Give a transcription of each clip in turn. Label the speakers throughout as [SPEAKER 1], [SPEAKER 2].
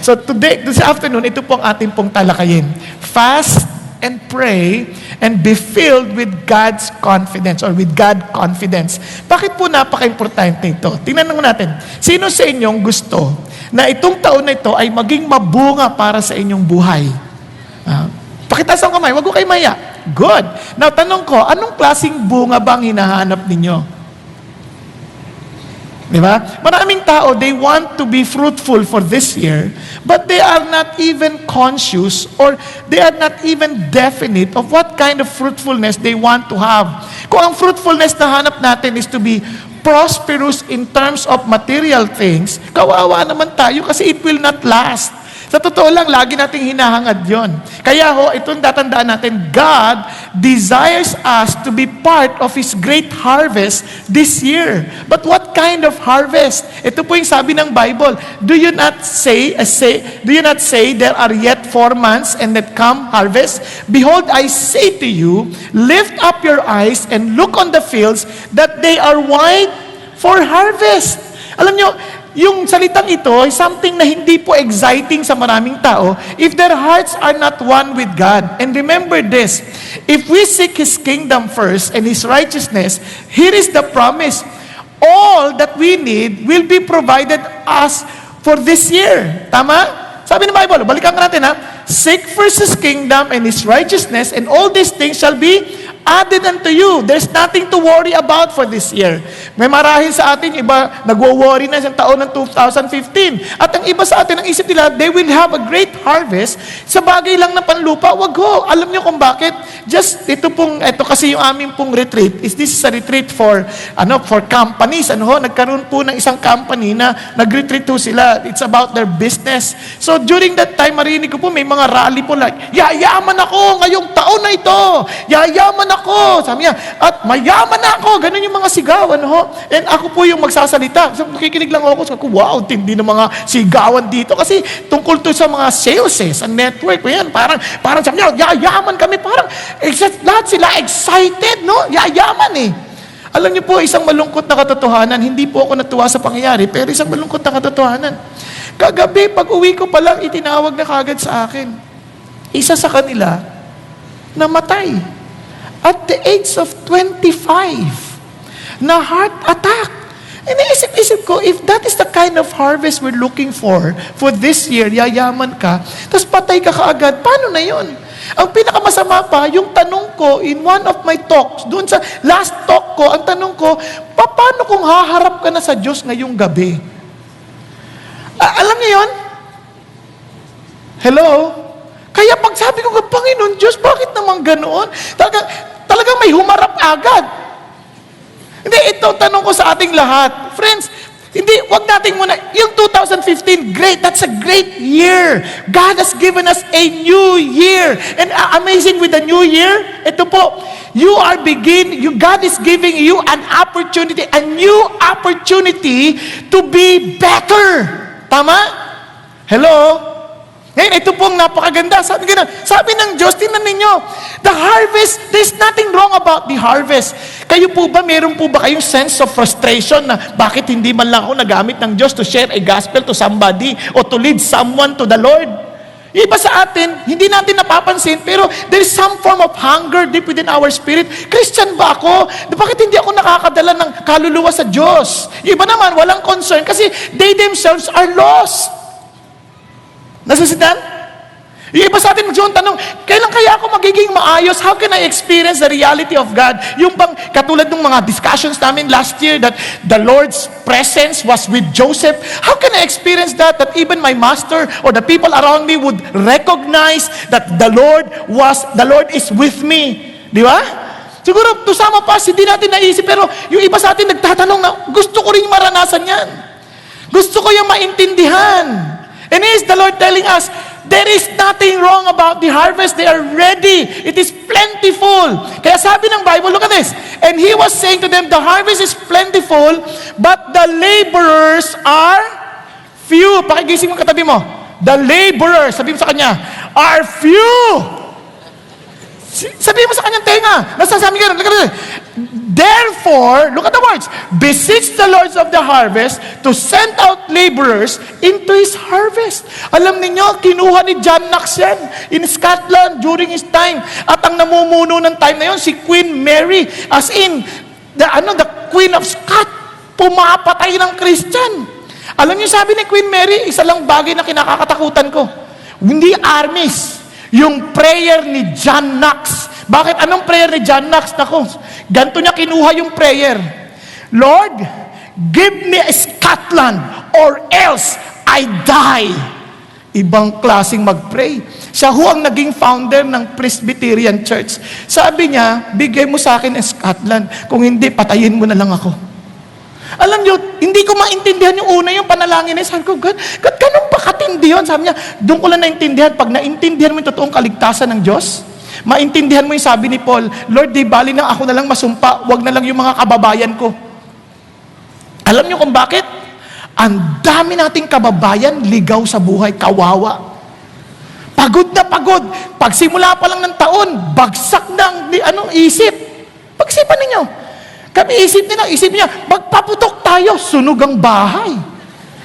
[SPEAKER 1] So today, this afternoon, ito po ang ating pong talakayin. Fast and pray and be filled with God's confidence or with God confidence. Bakit po napaka-importante ito? Tingnan natin. Sino sa inyong gusto na itong taon na ito ay maging mabunga para sa inyong buhay? Pakitaas ang kamay, wag ko kayo maya. Good. Now, tanong ko, anong klaseng bunga bang hinahanap ninyo? Diba? Maraming tao, they want to be fruitful for this year, but they are not even conscious or they are not even definite of what kind of fruitfulness they want to have. Kung ang fruitfulness na hanap natin is to be prosperous in terms of material things, kawawa naman tayo kasi it will not last. Sa totoo lang, lagi nating hinahangad yon. Kaya itong tatandaan natin, God desires us to be part of His great harvest this year. But what kind of harvest? Ito po yung sabi ng Bible. Do you not say there are yet 4 months and that come harvest? Behold, I say to you, lift up your eyes and look on the fields that they are white for harvest. Alam nyo, yung salitang ito ay something na hindi po exciting sa maraming tao if their hearts are not one with God. And remember this, if we seek His kingdom first and His righteousness, here is the promise. All that we need will be provided us for this year. Tama? Sabi ng Bible, balikan natin seek first His kingdom and His righteousness and all these things shall be added unto you. There's nothing to worry about for this year. May marahil sa atin, iba nagwo-worry na sa taon ng 2015. At ang iba sa atin, ang isip nila, they will have a great harvest sa bagay lang na panlupa. Wag ho. Alam niyo kung bakit? Ito kasi yung aming pong retreat. This is a retreat for companies. Nagkaroon po ng isang company na nag-retreat po sila. It's about their business. So during that time, marinig ko po, may mga rally po like, yayaman ako ngayong taon na ito. Yayaman ako. Sabi niya, at mayaman na ako. Ganun yung mga sigawan, And ako po yung magsasalita. So, nakikinig lang ako. Sabi ko, wow, tindi ng mga sigawan dito. Kasi tungkol to sa mga sales, sa network. Yan, parang sabi niya, yayaman kami. Parang, lahat sila excited, Yayaman Alam niyo po, isang malungkot na katotohanan, hindi po ako natuwa sa pangyayari, pero isang malungkot na katotohanan. Kagabi, pag uwi ko pa lang, itinawag na kagad sa akin. Isa sa kanila, namatay. At the age of 25, na heart attack. Iniisip-isip ko, if that is the kind of harvest we're looking for this year, yayaman ka, tapos patay ka kaagad, paano na yun? Ang pinakamasama pa, yung tanong ko in one of my talks, doon sa last talk ko, ang tanong ko, paano kung haharap ka na sa Diyos ngayong gabi? Alam niyo yun? Hello? Kaya pag sabi ko, Panginoon Diyos, bakit naman ganoon? Talagang may humarap agad. Hindi, ito tanong ko sa ating lahat. Friends, wag natin muna, yung 2015, great, that's a great year. God has given us a new year. And amazing with the new year, ito po, God is giving you an opportunity, a new opportunity to be better. Tama? Hello? Ngayon, ito pong napakaganda. Sabi ng Diyos, tingnan ninyo, the harvest, there's nothing wrong about the harvest. Kayo po ba, meron po ba kayong sense of frustration na bakit hindi man lang ako nagamit ng Diyos to share a gospel to somebody or to lead someone to the Lord? Iba sa atin, hindi natin napapansin, pero there is some form of hunger deep within our spirit. Christian ba ako? Bakit hindi ako nakakadala ng kaluluwa sa Diyos? Iba naman, walang concern kasi they themselves are lost. Nasasitan? Yung iba sa atin magsiyon tanong, kailan kaya ako magiging maayos? How can I experience the reality of God? Yung bang katulad ng mga discussions namin last year that the Lord's presence was with Joseph. How can I experience that even my master or the people around me would recognize that the Lord is with me? Di ba? Siguro, to some of us, hindi natin naisip, pero yung iba sa atin nagtatanong na, gusto ko rin maranasan yan. Gusto ko yung maintindihan. And is the Lord telling us, there is nothing wrong about the harvest. They are ready. It is plentiful. Kaya sabi ng Bible, look at this. And He was saying to them, the harvest is plentiful, but the laborers are few. Pakigising mo katabi mo. The laborers, sabi mo sa kanya, are few. Sabihin mo sa kanyang tenga. Nasasabi ka rin. Therefore, look at the words. Beseech the Lord of the harvest to send out laborers into His harvest. Alam niyo, kinuha ni John Knox yan in Scotland during his time. At ang namumuno ng time na yon, si Queen Mary. As in, the Queen of Scott. Pumapatay ng Christian. Alam niyo, sabi ni Queen Mary, isa lang bagay na kinakatakutan ko. Hindi armies. Yung prayer ni John Knox. Bakit? Anong prayer ni John Knox? Nako, ganito niya kinuha yung prayer. Lord, give me Scotland or else I die. Ibang klaseng mag-pray. Siya ho ang naging founder ng Presbyterian Church. Sabi niya, bigay mo sa akin Scotland. Kung hindi, patayin mo na lang ako. Alam niyo, hindi ko maintindihan yung una, yung panalangin na sabi ko, God, ganun ba katindi yun? Sabi niya, doon ko lang naintindihan. Pag naintindihan mo yung totoong kaligtasan ng Diyos, maintindihan mo yung sabi ni Paul, Lord, di bali na ako na lang masumpa, wag na lang yung mga kababayan ko. Alam niyo kung bakit? Ang dami nating kababayan, ligaw sa buhay, kawawa. Pagod na pagod. Pagsimula pa lang ng taon, bagsak na ang isip. Pagsipan ninyo. Kami isip niya, magpaputok tayo, sunog ang bahay.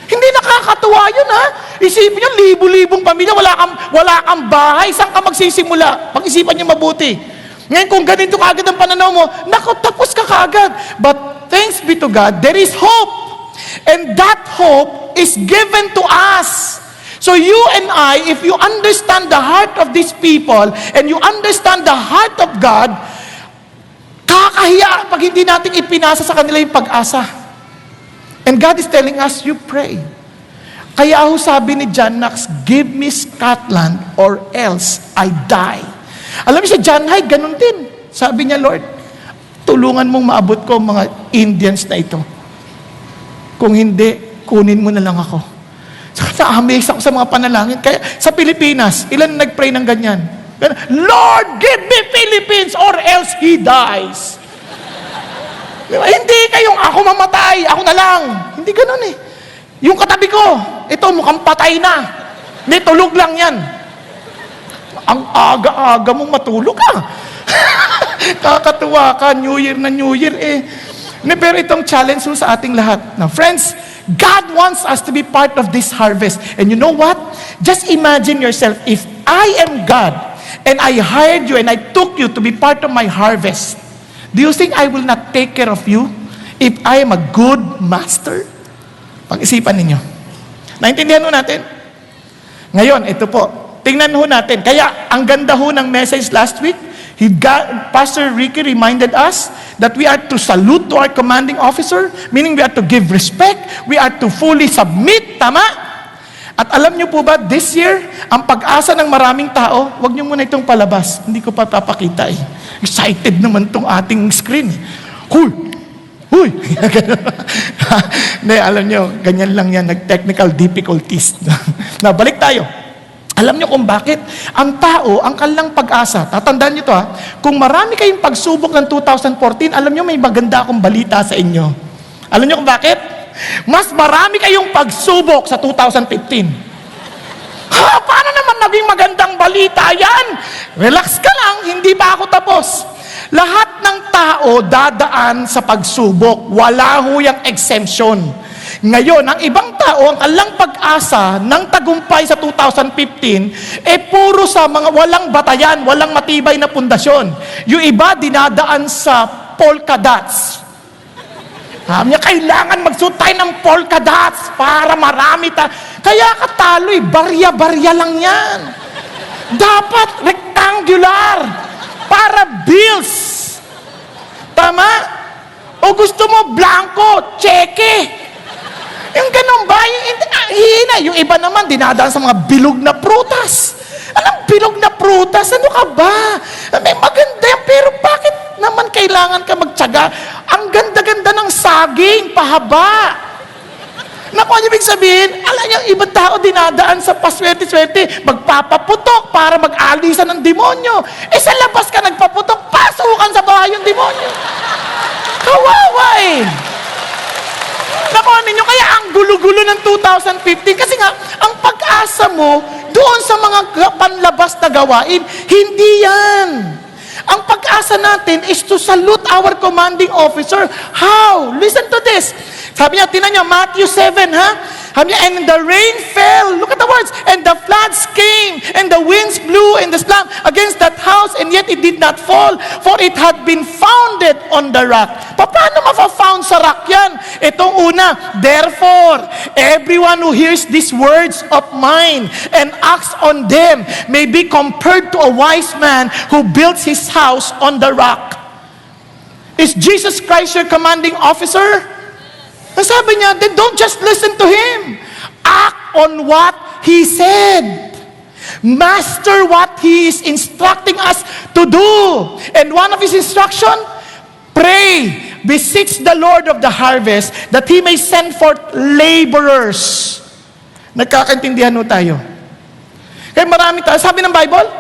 [SPEAKER 1] Hindi nakakatuwa yun, ha? Isipin niyo, libo-libong pamilya, wala kang bahay, saan ka magsisimula? Pag-isipan niyo mabuti. Ngayon, kung ganito kaagad ang pananaw mo, naku, tapos ka kaagad. But thanks be to God, there is hope. And that hope is given to us. So you and I, if you understand the heart of these people, and you understand the heart of God, kakahiya pag hindi natin ipinasa sa kanila yung pag-asa. And God is telling us, you pray. Kaya ho sabi ni John Knox, give me Scotland or else I die. Alam niyo si John Hyde, ganun din. Sabi niya, Lord, tulungan mong maabot ko mga Indians na ito. Kung hindi, kunin mo na lang ako. Na-amaze ako sa mga panalangin. Kaya sa Pilipinas, ilan nag-pray ng ganyan? Lord, give me Philippines or else He dies. Hindi kayong ako mamatay, ako na lang. Hindi ganun eh. Yung katabi ko, ito mukhang patay na. May tulog lang yan. Ang aga-aga mong matulog ka. Kakatuwa ka, New Year na New Year eh. Pero itong challenge sa ating lahat. Now friends, God wants us to be part of this harvest. And you know what? Just imagine yourself, if I am God, and I hired you and I took you to be part of my harvest, do you think I will not take care of you if I am a good master? Pag-isipan ninyo. Naintindihan ho natin? Ngayon, ito po. Tingnan ho natin. Kaya, ang ganda ho ng message last week, Pastor Ricky reminded us that we are to salute to our commanding officer, meaning we are to give respect, we are to fully submit, tama? At alam niyo po ba, this year, ang pag-asa ng maraming tao, wag niyo muna itong palabas. Hindi ko pa papakita eh. Excited naman itong ating screen. Huy! Huy! Hindi, alam niyo, ganyan lang yan, nag-technical difficulties. Balik tayo. Alam niyo kung bakit? Ang tao, ang kanilang pag-asa, tatandaan niyo to ha, kung marami kayong pagsubok ng 2014, alam niyo may maganda akong balita sa inyo. Alam niyo kung bakit? Mas marami kayong pagsubok sa 2015. Paano naman naging magandang balita yan? Relax ka lang, hindi pa ako tapos. Lahat ng tao dadaan sa pagsubok. Wala ho yung exemption. Ngayon, ang ibang tao, ang kanilang pag-asa ng tagumpay sa 2015, puro sa mga walang batayan, walang matibay na pundasyon. Yung iba, dinadaan sa polka dots. Kailangan magsuot tayo ng polka dots para marami Kaya katalo barya-barya lang yan. Dapat rectangular para bills. Tama? O gusto mo blanco, cheque. Yung ganun ba? Yung iba naman, dinadaan sa mga bilog na prutas. Anong bilog na prutas? Ano ka ba? May maganda yan, pero bakit naman kailangan ka magtyaga? Ang ganda-ganda ng saging, pahaba. Naku, ano ibig sabihin? Alam niyo, ibang tao dinadaan sa paswerte-swerte, magpapaputok para mag-alisan ng demonyo. Sa labas ka nagpaputok, pasukan sa bahay yung demonyo. Kawawa eh. Nakuha ninyo, kaya ang gulo-gulo ng 2015, kasi nga, ang pag-asa mo, doon sa mga panlabas na gawain, hindi yan. Ang pag-asa natin is to salute our commanding officer. How? Listen to this. Sabi niya, tinan niyo, Matthew 7, ha? Sabi niya, and the rain fell. Look at the words. And the floods came, and the winds blew and the storm against that house, and yet it did not fall, for it had been founded on the rock. Paano mafa-found sa rock yan? Itong una, therefore, everyone who hears these words of mine and acts on them may be compared to a wise man who builds his house on the rock. Is Jesus Christ your commanding officer? Sabi niya, then don't just listen to Him. Act on what He said. Master what He is instructing us to do. And one of His instruction, pray, beseech the Lord of the harvest that He may send forth laborers. Nagkakaintindihan ho tayo. Kaya marami tayo. Sabi ng Bible,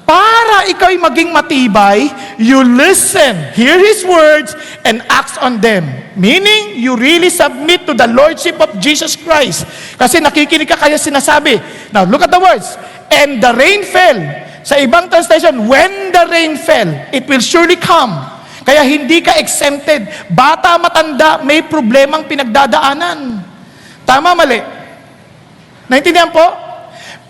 [SPEAKER 1] para ikaw'y maging matibay, you listen, hear His words, and act on them. Meaning, you really submit to the Lordship of Jesus Christ. Kasi nakikinig ka kaya sinasabi. Now, look at the words. And the rain fell. Sa ibang translation, when the rain fell, it will surely come. Kaya hindi ka exempted. Bata, matanda, may problemang pinagdadaanan. Tama, mali? Naintindihan po?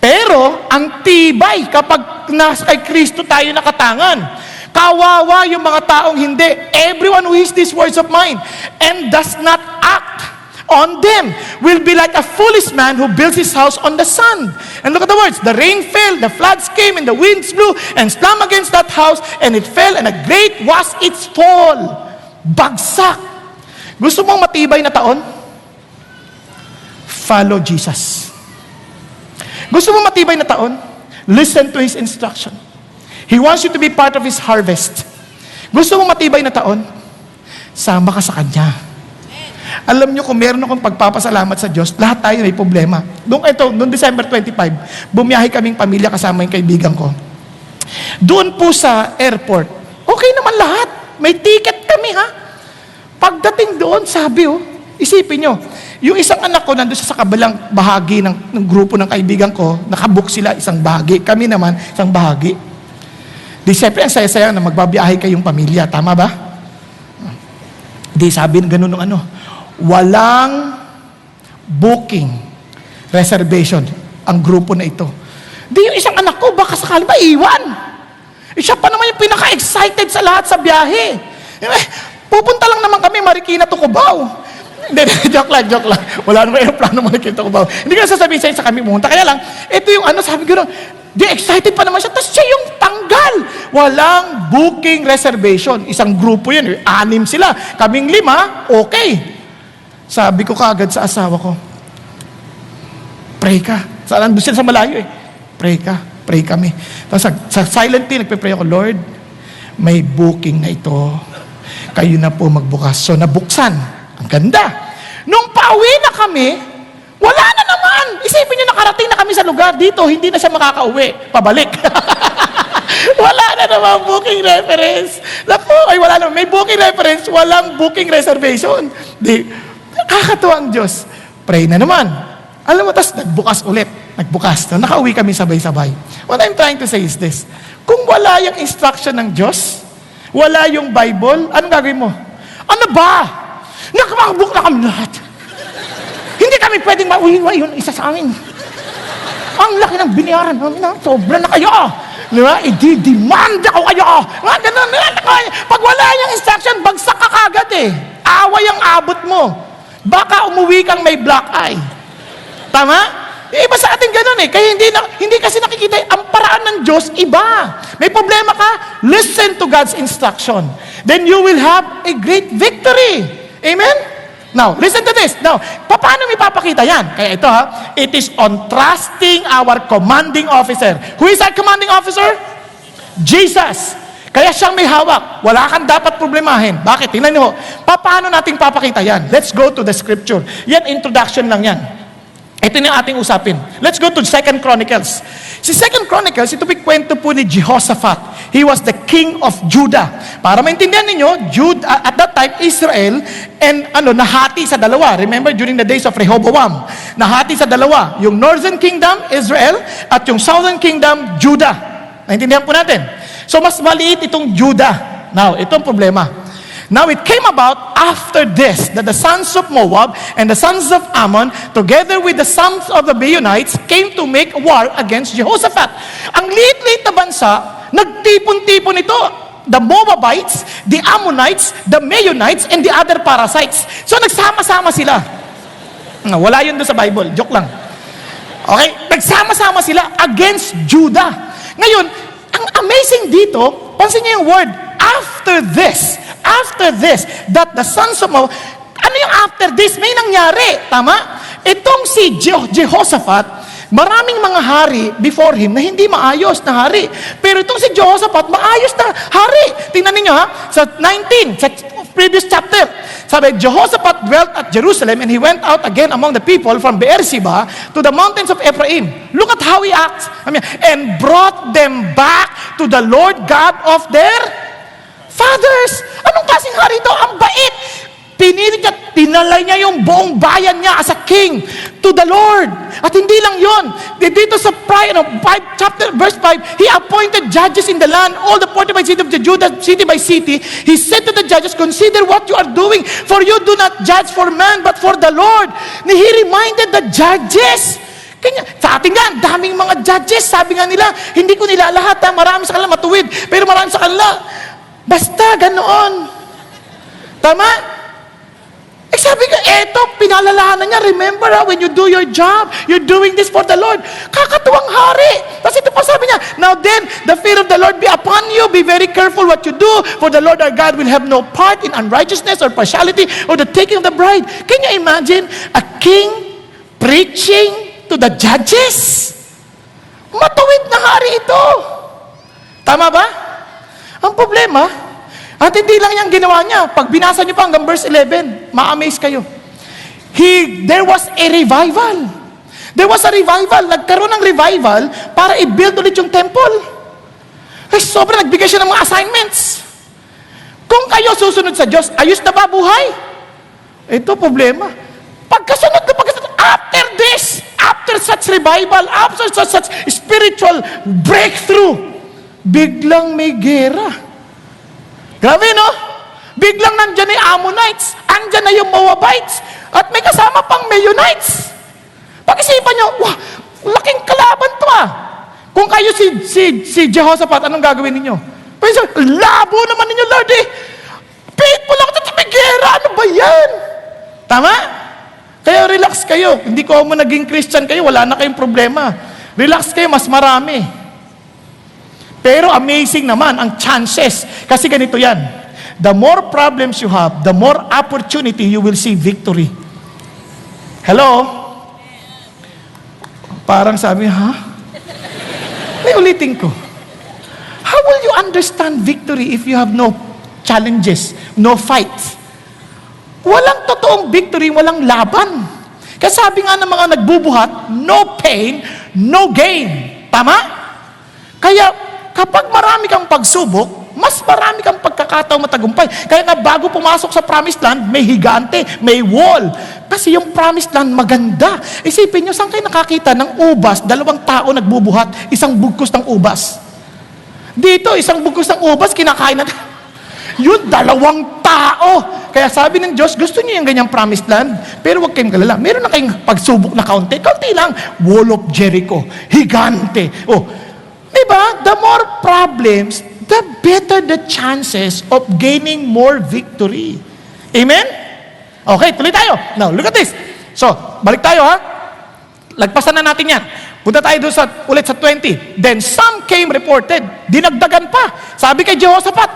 [SPEAKER 1] Pero, ang tibay kapag nasa kay Kristo tayo nakatangan. Kawawa yung mga taong hindi. Everyone who hears these words of mine and does not act on them will be like a foolish man who builds his house on the sand. And look at the words. The rain fell, the floods came, and the winds blew and slammed against that house, and it fell, and a great was its fall. Bagsak. Gusto mong matibay na taon? Follow Jesus. Gusto mo matibay na taon? Listen to His instruction. He wants you to be part of His harvest. Gusto mo matibay na taon? Sama ka sa Kanya. Alam niyo, kung meron akong pagpapasalamat sa Diyos, lahat tayo may problema. Noong December 25, bumiyahe kaming pamilya kasama yung kaibigan ko. Doon po sa airport, okay naman lahat. May ticket kami, ha? Pagdating doon, sabi, isipin nyo, yung isang anak ko nandun sa kabilang bahagi ng grupo ng kaibigan ko, nakabook sila isang bahagi. Kami naman, isang bahagi. Di siyempre, ang saya-saya na magbabiyahe kayong pamilya. Tama ba? Di sabi ganun ng walang booking, reservation, ang grupo na ito. Di yung isang anak ko, baka sakali ba iwan? Siya pa naman yung pinaka-excited sa lahat sa biyahe. Pupunta lang naman kami, Marikina to Cubao. Hindi, joke lang. Wala naman aeroplano Marikina to Cubao. Hindi ka sasabihin sa kami pumunta. Kaya lang, ito yung sabi ko di excited pa naman siya. Tapos siya yung tanggal. Walang booking reservation. Isang grupo yan. 6 sila. Kaming 5, okay. Sabi ko kaagad sa asawa ko, pray ka. Nandun sila sa malayo Pray ka. Pray kami. Tapos sa silently, nagpe-pray ako, Lord, may booking na ito. Kayo na po magbukas. So, nabuksan. Ang ganda. Nung pauwi na kami, wala na naman. Isipin niyo, nakarating na kami sa lugar dito, hindi na siya makakauwi. Pabalik. Wala na naman booking reference. Wala naman. May booking reference, walang booking reservation. Nakakatuwa ang Diyos. Pray na naman. Alam mo, tas nagbukas ulit. Nagbukas. Nakauwi kami sabay-sabay. What I'm trying to say is this. Kung wala yung instruction ng Diyos, wala yung Bible, anong gagawin mo? Ano ba? Nakamabook na kami lahat. Hindi kami pwedeng mauwi yun isa sa amin. Ang laki ng binayaran namin, sobra na kayo. Diba? I-demand ako kayo. Ganun. Pag wala yung instruction, bagsak ka kagad Away ang abot mo. Baka umuwi kang may black eye. Tama? Iba sa atin ganun Kaya hindi kasi nakikita ang paraan ng Diyos, iba. May problema ka, listen to God's instruction. Then you will have a great victory. Amen? Now, listen to this. Now, paano may papakita yan? Kaya ito it is on trusting our commanding officer. Who is our commanding officer? Jesus. Kaya siyang may hawak. Wala kang dapat problemahin. Bakit? Tingnan niyo. Paano nating papakita yan? Let's go to the scripture. Yan, introduction lang yan. Ito na yung ating usapin. Let's go to 2 Chronicles. Si 2 Chronicles, ito kwento po ni Jehoshaphat. He was the king of Judah. Para maintindihan ninyo, at that time, Israel, and nahati sa dalawa. Remember, during the days of Rehoboam, nahati sa dalawa. Yung northern kingdom, Israel, at yung southern kingdom, Judah. Naintindihan po natin. So mas maliit itong Judah. Now, itong problema. Now it came about after this that the sons of Moab and the sons of Ammon, together with the sons of the Meunites, came to make war against Jehoshaphat. Ang liit-liit na bansa, nagtipon-tipon ito. The Moabites, the Ammonites, the Meunites, and the other parasites. So nagsama-sama sila. Wala yun doon sa Bible. Joke lang. Okay? Nagsama-sama sila against Judah. Ngayon, ang amazing dito, pansin niyo yung word, after this, that the sons of Moab, ano yung after this? May nangyari, tama? Itong si Jehoshaphat, maraming mga hari before him na hindi maayos na hari. Pero itong si Jehoshaphat, maayos na hari. Tingnan niyo ha, sa 19, sa previous chapter, sabi, Jehoshaphat dwelt at Jerusalem and he went out again among the people from Beersheba to the mountains of Ephraim. Look at how he acts. And brought them back to the Lord God of their fathers. Anong klaseng hari ito? Ang bait. Pinili niya, tinalay niya yung buong bayan niya as a king to the Lord. At hindi lang yun. Dito sa verse 5, he appointed judges in the land, all the fortified city of the Judah, city by city. He said to the judges, consider what you are doing, for you do not judge for man, but for the Lord. And he reminded the judges. Kanya, sa atin nga, daming mga judges. Sabi nga nila, hindi ko nila lahat, marami sa kanila matuwid, pero marami sa kanila basta, ganoon. Tama? Eh sabi ko, eto, pinalalahanan niya, remember when you do your job, you're doing this for the Lord. Kakatuwang hari. Tapos ito pa sabi niya, now then, the fear of the Lord be upon you, be very careful what you do, for the Lord our God will have no part in unrighteousness or partiality or the taking of the bride. Can you imagine a king preaching to the judges? Matuwid na hari ito. Tama ba? Ang problema, at hindi lang yung ginawa niya. Pag binasa niyo pa hanggang verse 11, ma-amaze kayo. There was a revival. There was a revival. Nagkaroon ng revival para i-build ulit yung temple. Ay, sobrang nagbigay siya ng mga assignments. Kung kayo susunod sa Diyos, ayos na ba buhay? Ito problema. Pagkasunod, after this, after such revival, after such spiritual breakthrough, biglang may gera. Grabe, no? Biglang nandyan na yung Ammonites, andyan na yung Moabites, at may kasama pang Meunites. Pag-isipan nyo, wah, laking kalaban to ah. Kung kayo si Jehoshaphat, anong gagawin ninyo? Pero labo naman ninyo, Lord eh. Faithful ako sa may gera, ano ba yan? Tama? Kaya relax kayo. Hindi ko mo naging Christian kayo, wala na kayong problema. Relax kayo, mas marami. Pero amazing naman ang chances. Kasi ganito yan. The more problems you have, the more opportunity you will see victory. Hello? Parang sabi, ha? May ulitin ko. How will you understand victory if you have no challenges, no fights? Walang totoong victory, walang laban. Kasi sabi nga ng mga nagbubuhat, no pain, no gain. Tama? Kaya, kapag marami kang pagsubok, mas marami kang pagkakataong matagumpay. Kaya nga bago pumasok sa promised land, may higante, may wall. Kasi yung promised land maganda. Isipin nyo, saan kayo nakakita ng ubas, dalawang tao nagbubuhat, isang bugkos ng ubas? Dito, isang bugkos ng ubas, kinakain na. Yun, dalawang tao. Kaya sabi ng Diyos, gusto niyo yung ganyang promised land, pero huwag kayong kalala. Meron na kayong pagsubok na kaunti lang. Wall of Jericho, higante. Diba? The more problems, the better the chances of gaining more victory. Amen? Okay, tuloy tayo. Now, look at this. So, balik tayo ha. Lagpasan na natin yan. Punta tayo doon ulit sa 20. Then some came reported. Dinagdagan pa. Sabi kay Jehoshaphat,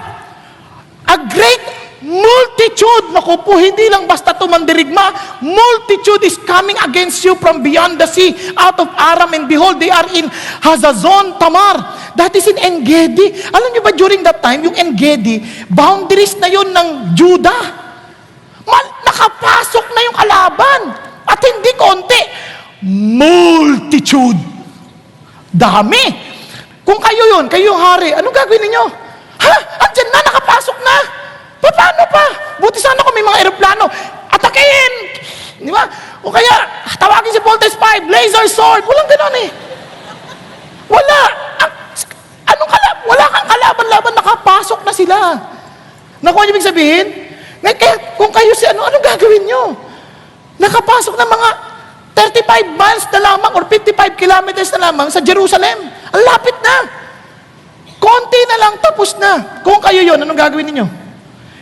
[SPEAKER 1] a great multitude, naku po, hindi lang basta tumandirigma, multitude is coming against you from beyond the sea, out of Aram, and behold, they are in Hazazon Tamar. That is in En-Gedi. Alam niyo ba, during that time, yung En-Gedi, boundaries na yun ng Judah. Nakapasok na yung kalaban. At hindi konti. Multitude. Dami. Kung kayo yun, kayo yung hari, anong gagawin ninyo? Ha? Andyan na, nakapasok na. Paano pa? Buti sana kung may mga aeroplano. Atakin! Di ba? O kaya, tawagin si Voltes 5, laser sword. Walang ganon eh. Wala. Anong wala kang kalaban-laban, nakapasok na sila. Nakuha niyo ibig sabihin? Kaya kung kayo anong gagawin nyo? Nakapasok na mga 35 miles na lamang or 55 kilometers na lamang sa Jerusalem. Ang lapit na. Konti na lang, tapos na. Kung kayo yun, anong gagawin ninyo?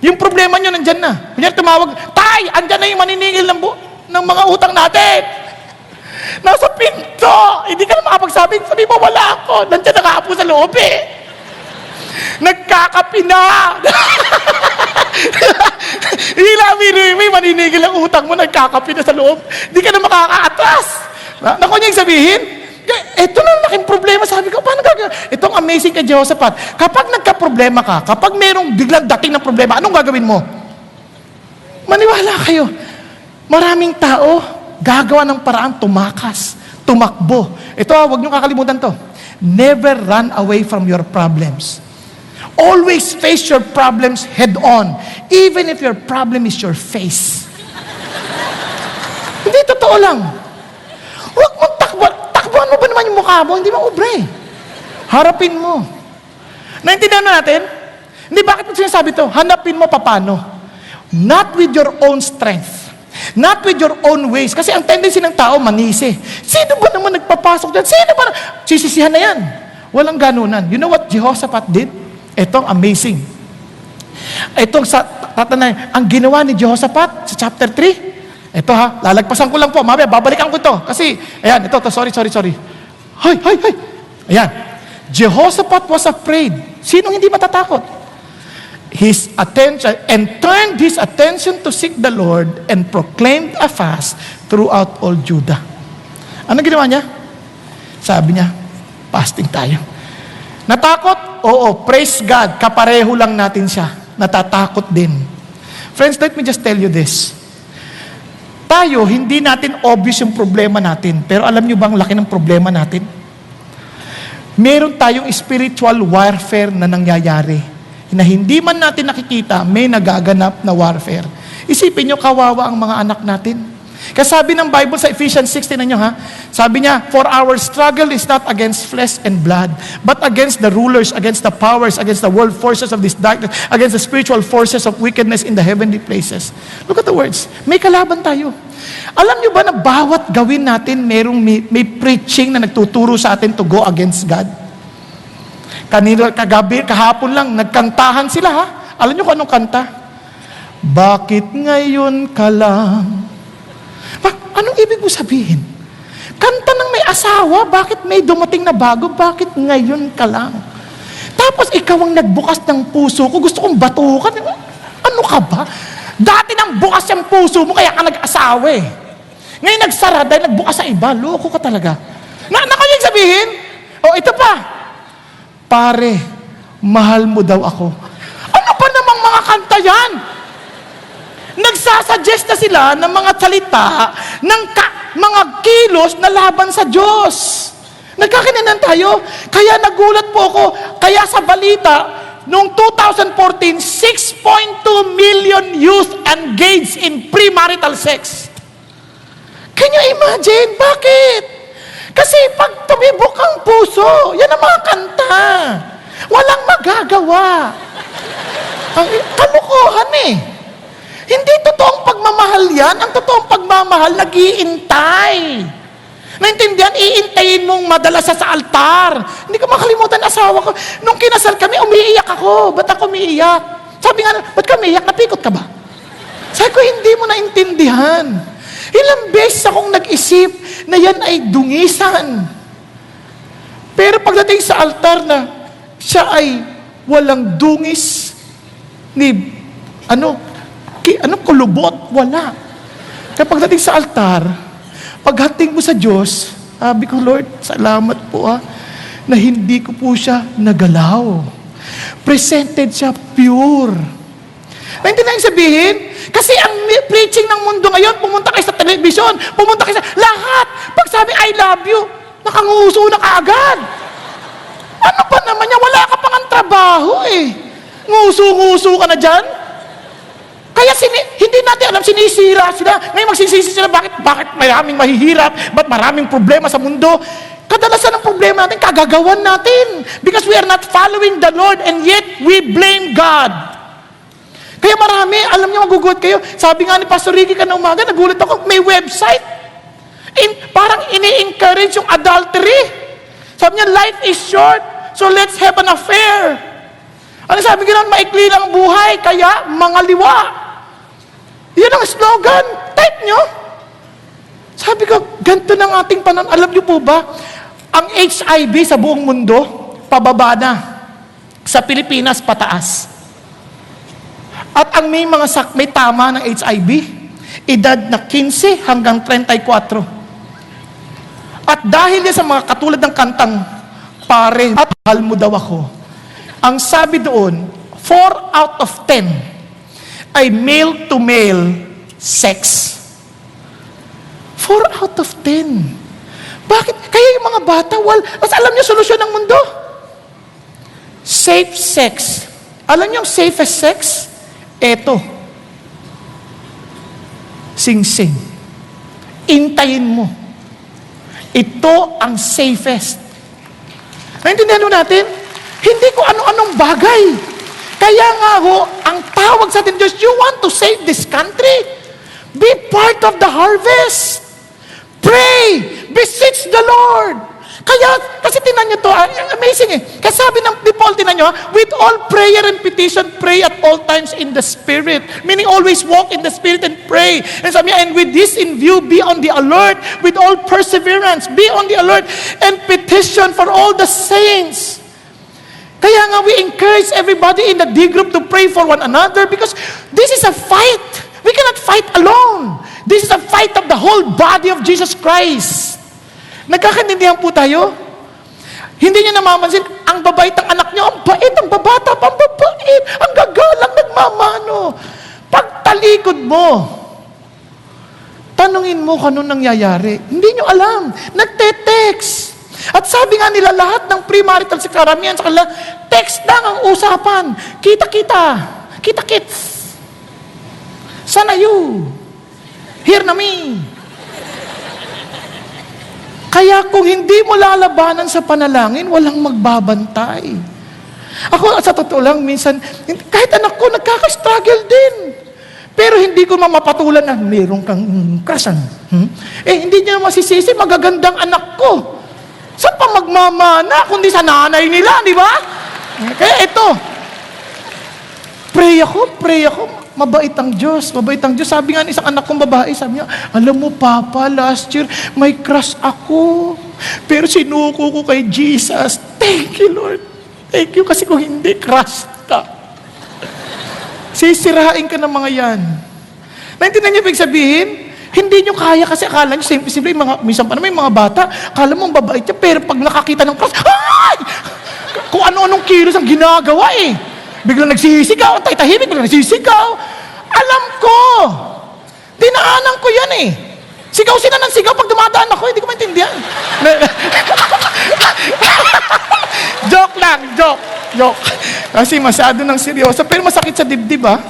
[SPEAKER 1] Yung problema nyo, nandyan na. Kunyari tumawag, Tay, andyan na yung maniningil ng mga utang natin. Nasa pinto. Hindi ka na makapagsabi, sabi mo, wala ako. Nandyan nakaapo sa loob eh. Nagkakapi na. May maninigil ang utang mo, nagkakapi na sa loob. Hindi ka na makakaatras. Naku niya yung sabihin, ito na laking problema. Sabi ko, paano gagawin? Itong amazing kay Jehoshaphat. Kapag nagka-problema ka, kapag mayroong biglang dating na problema, anong gagawin mo? Maniwala kayo. Maraming tao, gagawa ng paraan, tumakas, tumakbo. Ito, huwag niyo kakalimutan to. Never run away from your problems. Always face your problems head on, even if your problem is your face. Hindi, totoo lang. Huwag mong takbuhan mo ba naman yung mukha mo? Hindi mo ubre. Harapin mo. Naintindihan na natin? Hindi, bakit mo sinasabi to? Hanapin mo paano. Not with your own strength. Not with your own ways. Kasi ang tendency ng tao, manisi. Sino ba naman nagpapasok dyan? Sino ba? Sisisihan na yan. Walang ganunan. You know what Jehoshaphat did? Itong amazing. Itong tatanay, ang ginawa ni Jehoshaphat sa chapter 3, ito ha, lalagpasan ko lang po, mamaya, babalikan ko ito. Kasi, ayan, ito, sorry. Hay. Ayan. Jehoshaphat was afraid. Sinong hindi matatakot? His attention, and turned his attention to seek the Lord and proclaimed a fast throughout all Judah. Ano ginawa niya? Sabi niya, fasting tayo. Natakot? Oo, praise God, kapareho lang natin siya. Natatakot din. Friends, let me just tell you this. Tayo, hindi natin obvious yung problema natin. Pero alam nyo bang laki ng problema natin? Meron tayong spiritual warfare na nangyayari. Na hindi man natin nakikita, may nagaganap na warfare. Isipin nyo, kawawa ang mga anak natin. Kasi sabi ng Bible sa Ephesians 16, nyo ha, sabi niya, for our struggle is not against flesh and blood, but against the rulers, against the powers, against the world forces of this darkness, against the spiritual forces of wickedness in the heavenly places. Look at the words. May kalaban tayo. Alam nyo ba na bawat gawin natin, may preaching na nagtuturo sa atin to go against God? Kahapon lang, nagkantahan sila ha. Alam nyo kung anong kanta? Bakit ngayon ka lang? Anong ibig mo sabihin? Kanta ng may asawa, bakit may dumating na bago? Bakit ngayon ka lang? Tapos ikaw ang nagbukas ng puso ko, gusto kong batukan. Ano ka ba? Dati nang bukas yung puso mo, kaya ka nag-asawa eh. Ngayon nagsara dahil nagbukas sa iba. Loko ka talaga. Nakanyang sabihin? O ito pa. Pare, mahal mo daw ako. Ano pa namang mga kanta yan? Nagsasuggest na sila ng mga salita, ng mga kilos na laban sa Diyos. Nagkakinanan tayo. Kaya nagulat po ako. Kaya sa balita, noong 2014, 6.2 million youth engaged in premarital sex. Can you imagine? Bakit? Kasi pag tumibok ang puso, yan ang mga kanta. Walang magagawa. Ang kalukuhan eh. Hindi totoong pagmamahal yan. Ang totoong pagmamahal, nag-iintay. Naintindihan, iintayin mong madala sa altar. Hindi ko makalimutan asawa ko. Nung kinasal kami, umiiyak ako. Ba't ako umiiyak? Sabi nga, ba't ka umiiyak? Napikot ka ba? Sabi ko, hindi mo naintindihan. Ilang beses akong nag-isip na yan ay dungisan. Pero pagdating sa altar na siya ay walang dungis ni kulubot, wala. Kaya pagdating sa altar, paghating mo sa Diyos, sabi ko, Lord, salamat po na hindi ko po siya nagalaw. Presented siya pure. Naintindihan yung sabihin? Kasi ang preaching ng mundo ngayon, pumunta kayo sa television, pumunta kayo sa lahat. Pag sabi, I love you, nakanguso na kaagad. Ano pa naman yan? Wala ka pang ang trabaho eh. Nguso-nguso ka na dyan? Kaya hindi natin alam, sinisira sila. Ngayon magsisisi sila, bakit maraming mahihirap? Ba't maraming problema sa mundo? Kadalasan ng problema natin, kagagawan natin. Because we are not following the Lord and yet we blame God. Kaya marami, alam niyo, magugulat kayo. Sabi nga ni Pastor Ricky kanina umaga, nagulat ako, may website. Parang ini-encourage yung adultery. Sabi niya, life is short, so let's have an affair. Ano sabi gano'n, maikli lang ang buhay, kaya mga liwa. Yan ang slogan. Type nyo. Sabi ko, ganito ng ating panahon. Alam niyo po ba, ang HIV sa buong mundo, pababa na. Sa Pilipinas, pataas. At ang may tama ng HIV, edad na 15 hanggang 34. At dahil yan sa mga katulad ng kantang, pare, at mahal mo daw ako, ang sabi doon, 4 out of 10 ay male-to-male sex. 4 out of 10. Bakit? Kaya yung mga bata, alam niyo solusyon ng mundo? Safe sex. Alam niyo yung safest sex? Eto. Sing-sing. Intayin mo. Ito ang safest. Naintindihan natin? Hindi ko ano-anong bagay. Kaya nga ho, ang tawag sa atin, Diyos, you want to save this country? Be part of the harvest. Pray. Beseech the Lord. Kaya, kasi tinan nyo to, amazing eh. Kasi sabi ni Paul, tinan nyo, with all prayer and petition, pray at all times in the Spirit. Meaning, always walk in the Spirit and pray. And sabi niya, and with this in view, be on the alert, with all perseverance, be on the alert, and petition for all the saints. Kaya nga, we encourage everybody in the D group to pray for one another because this is a fight. We cannot fight alone. This is a fight of the whole body of Jesus Christ. Nagkakaintindihan po tayo? Hindi niyo namamansin, ang babait ng anak niyo, ang bait, ang babata, ang babait, ang gagalang, nagmamano. Pagtalikod mo, tanungin mo kung anong nangyayari. Hindi niyo alam. Nagte-text. At sabi nga nila, lahat ng premarital sa karamihan sa kanila, text lang ang usapan. Kita-kita. Kita-kits. Sana you? Here na me. Kaya kung hindi mo lalabanan sa panalangin, walang magbabantay. Ako, sa totoo lang, minsan, kahit anak ko, nagkaka-struggle din. Pero hindi ko mamapatulan na, meron kang krasan. Hindi niya masisisi, magagandang anak ko. Saan pa magmamana, kundi sa nanay nila, di ba? Kaya ito, pray ako, mabait ang Diyos. Sabi nga ng isang anak kong babae, sabi niya, alam mo, Papa, last year, may crush ako. Pero sinuko ko kay Jesus. Thank you, Lord. Thank you, kasi kung hindi, crush ka. Sisirain ka ng mga yan. Naintindihan niyo ibig sabihin? Hindi nyo kaya kasi akala nyo, simple, minsan pa naman yung mga bata, akala mo ang babait niya, pero pag nakakita ng crush, ay! Kung ano-anong kilos ang ginagawa eh. Biglang nagsisigaw, ang tahimik, biglang nagsisigaw. Alam ko. Dinaanan ko yan eh. Sigaw sila ng sigaw pag dumadaan ako, hindi ko maintindihan. Joke lang, joke. Kasi masyado ng seryoso, pero masakit sa dibdib ah.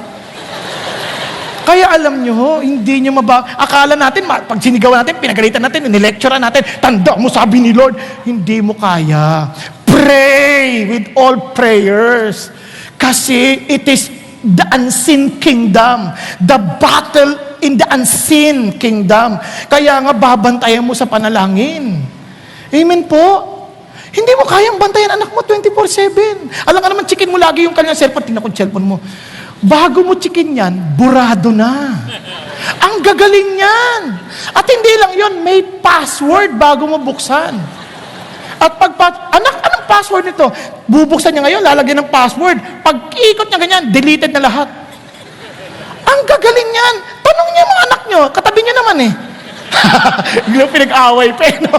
[SPEAKER 1] Kaya alam nyo, hindi nyo akala natin, pag sinigawan natin, pinagalitan natin, nilecturean natin, tanda mo, sabi ni Lord, hindi mo kaya. Pray with all prayers. Kasi it is the unseen kingdom. The battle in the unseen kingdom. Kaya nga, babantayan mo sa panalangin. Amen po? Hindi mo kayang bantayan anak mo 24/7. Alam ka naman, chicken mo lagi yung kanyang cellphone. Tingnan ko yung cellphone mo. Bago mo chicken yan, burado na. Ang gagaling yan. At hindi lang yon, may password bago mo buksan. At anak, anong password nito? Bubuksan niya ngayon, lalagyan ng password. Pag ikot niya ganyan, deleted na lahat. Ang gagaling yan. Tanong niya mga anak niyo, katabi niyo naman eh. Yung pinag-away pa eh, no?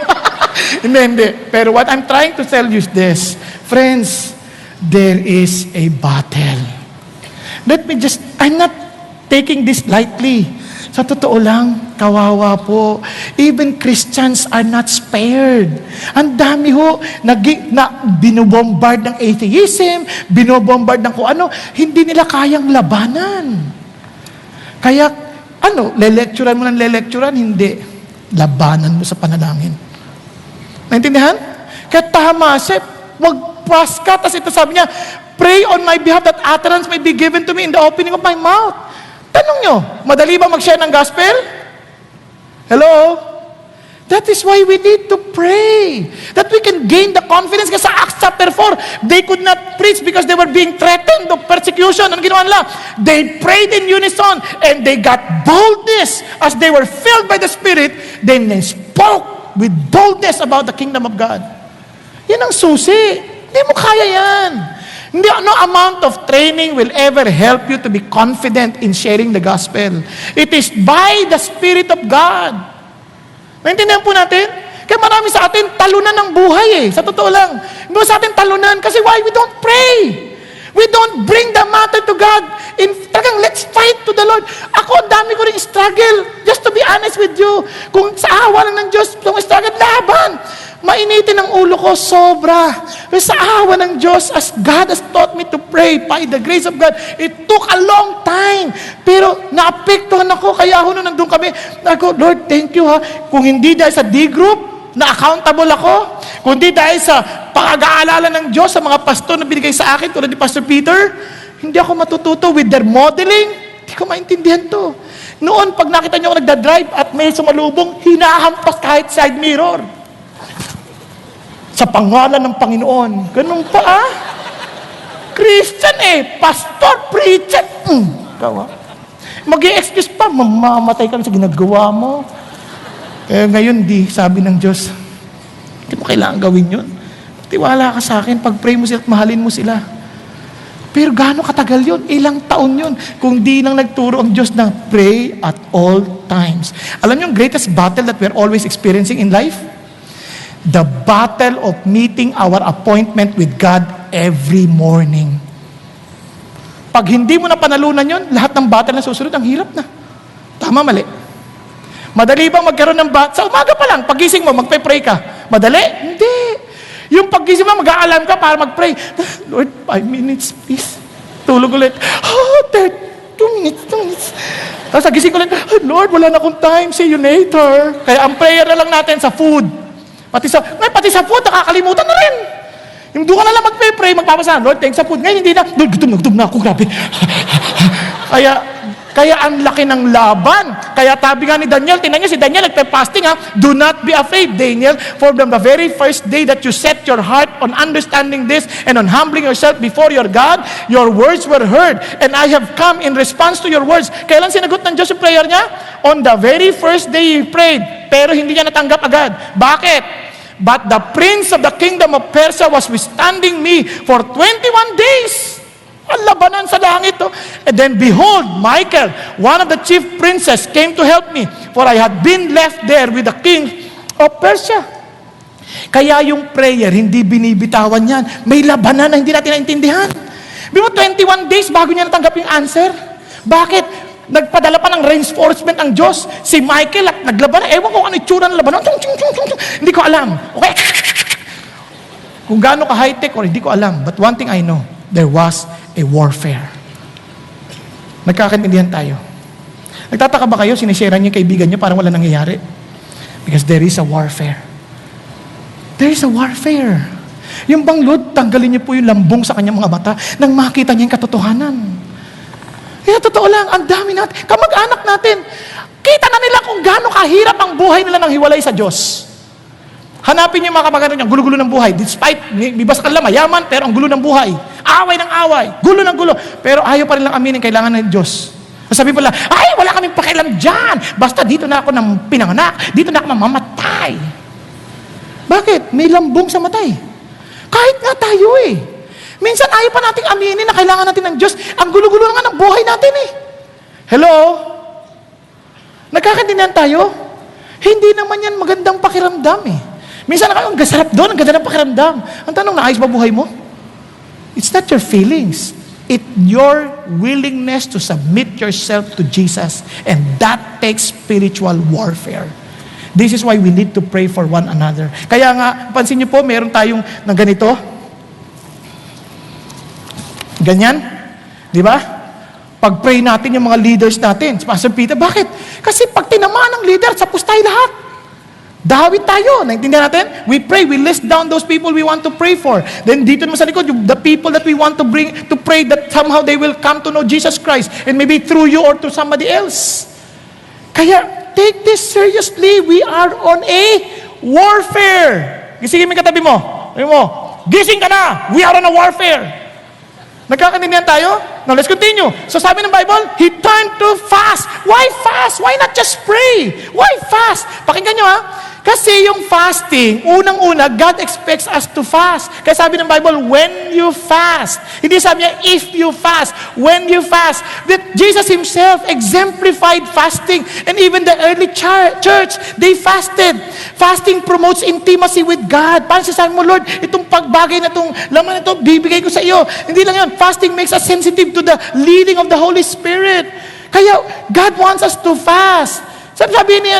[SPEAKER 1] Hindi. Pero what I'm trying to tell you is this. Friends, there is a battle. I'm not taking this lightly. Sa totoo lang, kawawa po. Even Christians are not spared. Ang dami ho, binobombard ng atheism, binobombard ng kung ano, hindi nila kayang labanan. Kaya, lelecturan mo ng lelecturan, hindi. Labanan mo sa panalangin. Naintindihan? Kaya tama siya, wag pass ka. Tapos ito sabi niya, pray on my behalf that utterance may be given to me in the opening of my mouth. Tanong nyo, madali ba mag-share ng gospel? Hello? That is why we need to pray. That we can gain the confidence. Kasi sa Acts chapter 4, they could not preach because they were being threatened of persecution. Ano ginawa nila? They prayed in unison and they got boldness as they were filled by the Spirit. Then they spoke with boldness about the kingdom of God. Yan ang susi. Hindi mo kaya yan. Hindi, no amount of training will ever help you to be confident in sharing the gospel. It is by the Spirit of God. Naintindihan po natin? Kaya marami sa atin talunan ng buhay eh. Sa totoo lang. Hindi sa atin talunan. Kasi why? We don't pray. We don't bring the matter to God. Talagang let's fight to the Lord. Ako, ang dami ko rin struggle. Just to be honest with you. Kung sa awa lang ng Diyos, kung struggle, laban. Mainitin ang ulo ko, sobra. Pero sa awa ng Diyos, as God has taught me to pray, by the grace of God, it took a long time. Pero naapektuhan ako, kaya nung nandun kami, ako, Lord, thank you ha. Kung hindi dahil sa D-group, na accountable ako, kung hindi dahil sa pag-aalala ng Diyos sa mga pastor na binigay sa akin, tulad ni Pastor Peter, hindi ako matututo with their modeling. Hindi ko maintindihan to. Noon, pag nakita niyo ako nagdadrive at may sumalubong, hinahampas kahit side mirror. Sa pangalan ng Panginoon. Ganun pa Christian pastor, preacher. Mag-i-excuse pa, mamamatay ka sa ginagawa mo. Ngayon, sabi ng Diyos, hindi mo kailangan gawin yun. Tiwala ka sa akin, pag-pray mo sila at mahalin mo sila. Pero gaano katagal yun? Ilang taon yun? Kung di nang nagturo ang Diyos na pray at all times. Alam niyo yung greatest battle that we're always experiencing in life? The battle of meeting our appointment with God every morning. Pag hindi mo na panalunan yun, lahat ng battle na susunod, ang hirap na. Tama, mali. Madali bang magkaroon ng battle? Sa umaga pa lang, pagising mo, magpe-pray ka. Madali? Hindi. Yung pagising mo, mag-aalarm ka para mag-pray. Lord, 5 minutes, please. Tulog ulit. 2 minutes. Tapos nagising ko ulit, Lord, wala na akong time. See you later. Kaya ang prayer na lang natin sa food. Pati sa food, nakakalimutan na rin. Yung doon ka na lang magpe-pray, magpapasalamat, Lord, thanks sa food. Ngayon, hindi na. Lord, gutom na ako, grabe. Kaya ang laki ng laban. Kaya tabi nga ni Daniel, tingnan niyo si Daniel, nagpe-fasting do not be afraid, Daniel, for from the very first day that you set your heart on understanding this and on humbling yourself before your God, your words were heard. And I have come in response to your words. Kailan sinagot ng Diyos yung prayer niya? On the very first day he prayed. Pero hindi niya natanggap agad. Bakit? But the prince of the kingdom of Persia was withstanding me for 21 days. Ang labanan sa langit. And then behold, Michael, one of the chief princes, came to help me, for I had been left there with the king of Persia. Kaya yung prayer, hindi binibitawan yan. May labanan na hindi natin naintindihan. Bimo 21 days bago niya natanggap yung answer. Bakit? Nagpadala pa ng reinforcement ang Diyos. Si Michael at naglaban. Ewan ko ano itsura ng labanan. Hindi ko alam. Okay? Kung gaano ka high-tech or hindi ko alam. But one thing I know, there was a warfare. Nagkakaintindihan tayo. Nagtataka ba kayo, sinishare niyo yung kaibigan niyo parang wala nangyayari? Because there is a warfare. There is a warfare. Yung bang Lord, tanggalin niyo po yung lambong sa kanyang mga mata nang makita niya yung katotohanan. Kaya totoo lang, ang dami natin, kamag-anak natin, kita na nila kung gaano kahirap ang buhay nila nang hiwalay sa Diyos. Hanapin niyo mga kamag-anak niyo, gulo-gulo ng buhay. Despite, bibas ka nila, mayaman, pero ang gulo ng buhay. Away ng away, gulo ng gulo. Pero ayaw pa rin lang aminin, kailangan ng Diyos. Sabi pala, ay, wala kaming pakialam dyan. Basta dito na ako nang pinanganak, dito na ako mamamatay. Bakit? May lambong sa matay. Kahit nga tayo Minsan ayaw pa nating aminin na kailangan natin ng Diyos. Ang gulo-gulo nga ng buhay natin Hello? Nagkakaintindihan tayo? Hindi naman yan magandang pakiramdam Minsan ang gasarap doon, ang ganda ng pakiramdam. Ang tanong, naayos ba buhay mo? It's not your feelings. It's your willingness to submit yourself to Jesus. And that takes spiritual warfare. This is why we need to pray for one another. Kaya nga, pansin niyo po, meron tayong na ganito. Ganyan. Di ba? Pag-pray natin yung mga leaders natin. Si Pastor Peter, bakit? Kasi pag tinamaan ng leader, sapos tayo lahat. Dahawit tayo. Naintindihan natin? We pray. We list down those people we want to pray for. Then dito naman sa likod, the people that we want to bring to pray that somehow they will come to know Jesus Christ. And maybe through you or to somebody else. Kaya, take this seriously. We are on a warfare. Gisingin mo yung katabi mo. Sabi mo, gising ka na. We are on a warfare. Nagkakaintindihan tayo? Now, let's continue. So, sabi ng Bible, He turned to fast. Why fast? Why not just pray? Why fast? Pakinggan nyo ha. Kasi yung fasting, unang-una, God expects us to fast. Kaya sabi ng Bible, when you fast. Hindi sabi niya, if you fast. When you fast. That Jesus Himself exemplified fasting. And even the early church, they fasted. Fasting promotes intimacy with God. Parang sasabi mo, Lord, itong pagbagay na itong laman na ito, bibigay ko sa iyo. Hindi lang yan. Fasting makes us sensitive to the leading of the Holy Spirit. Kaya, God wants us to fast. Sabi niya,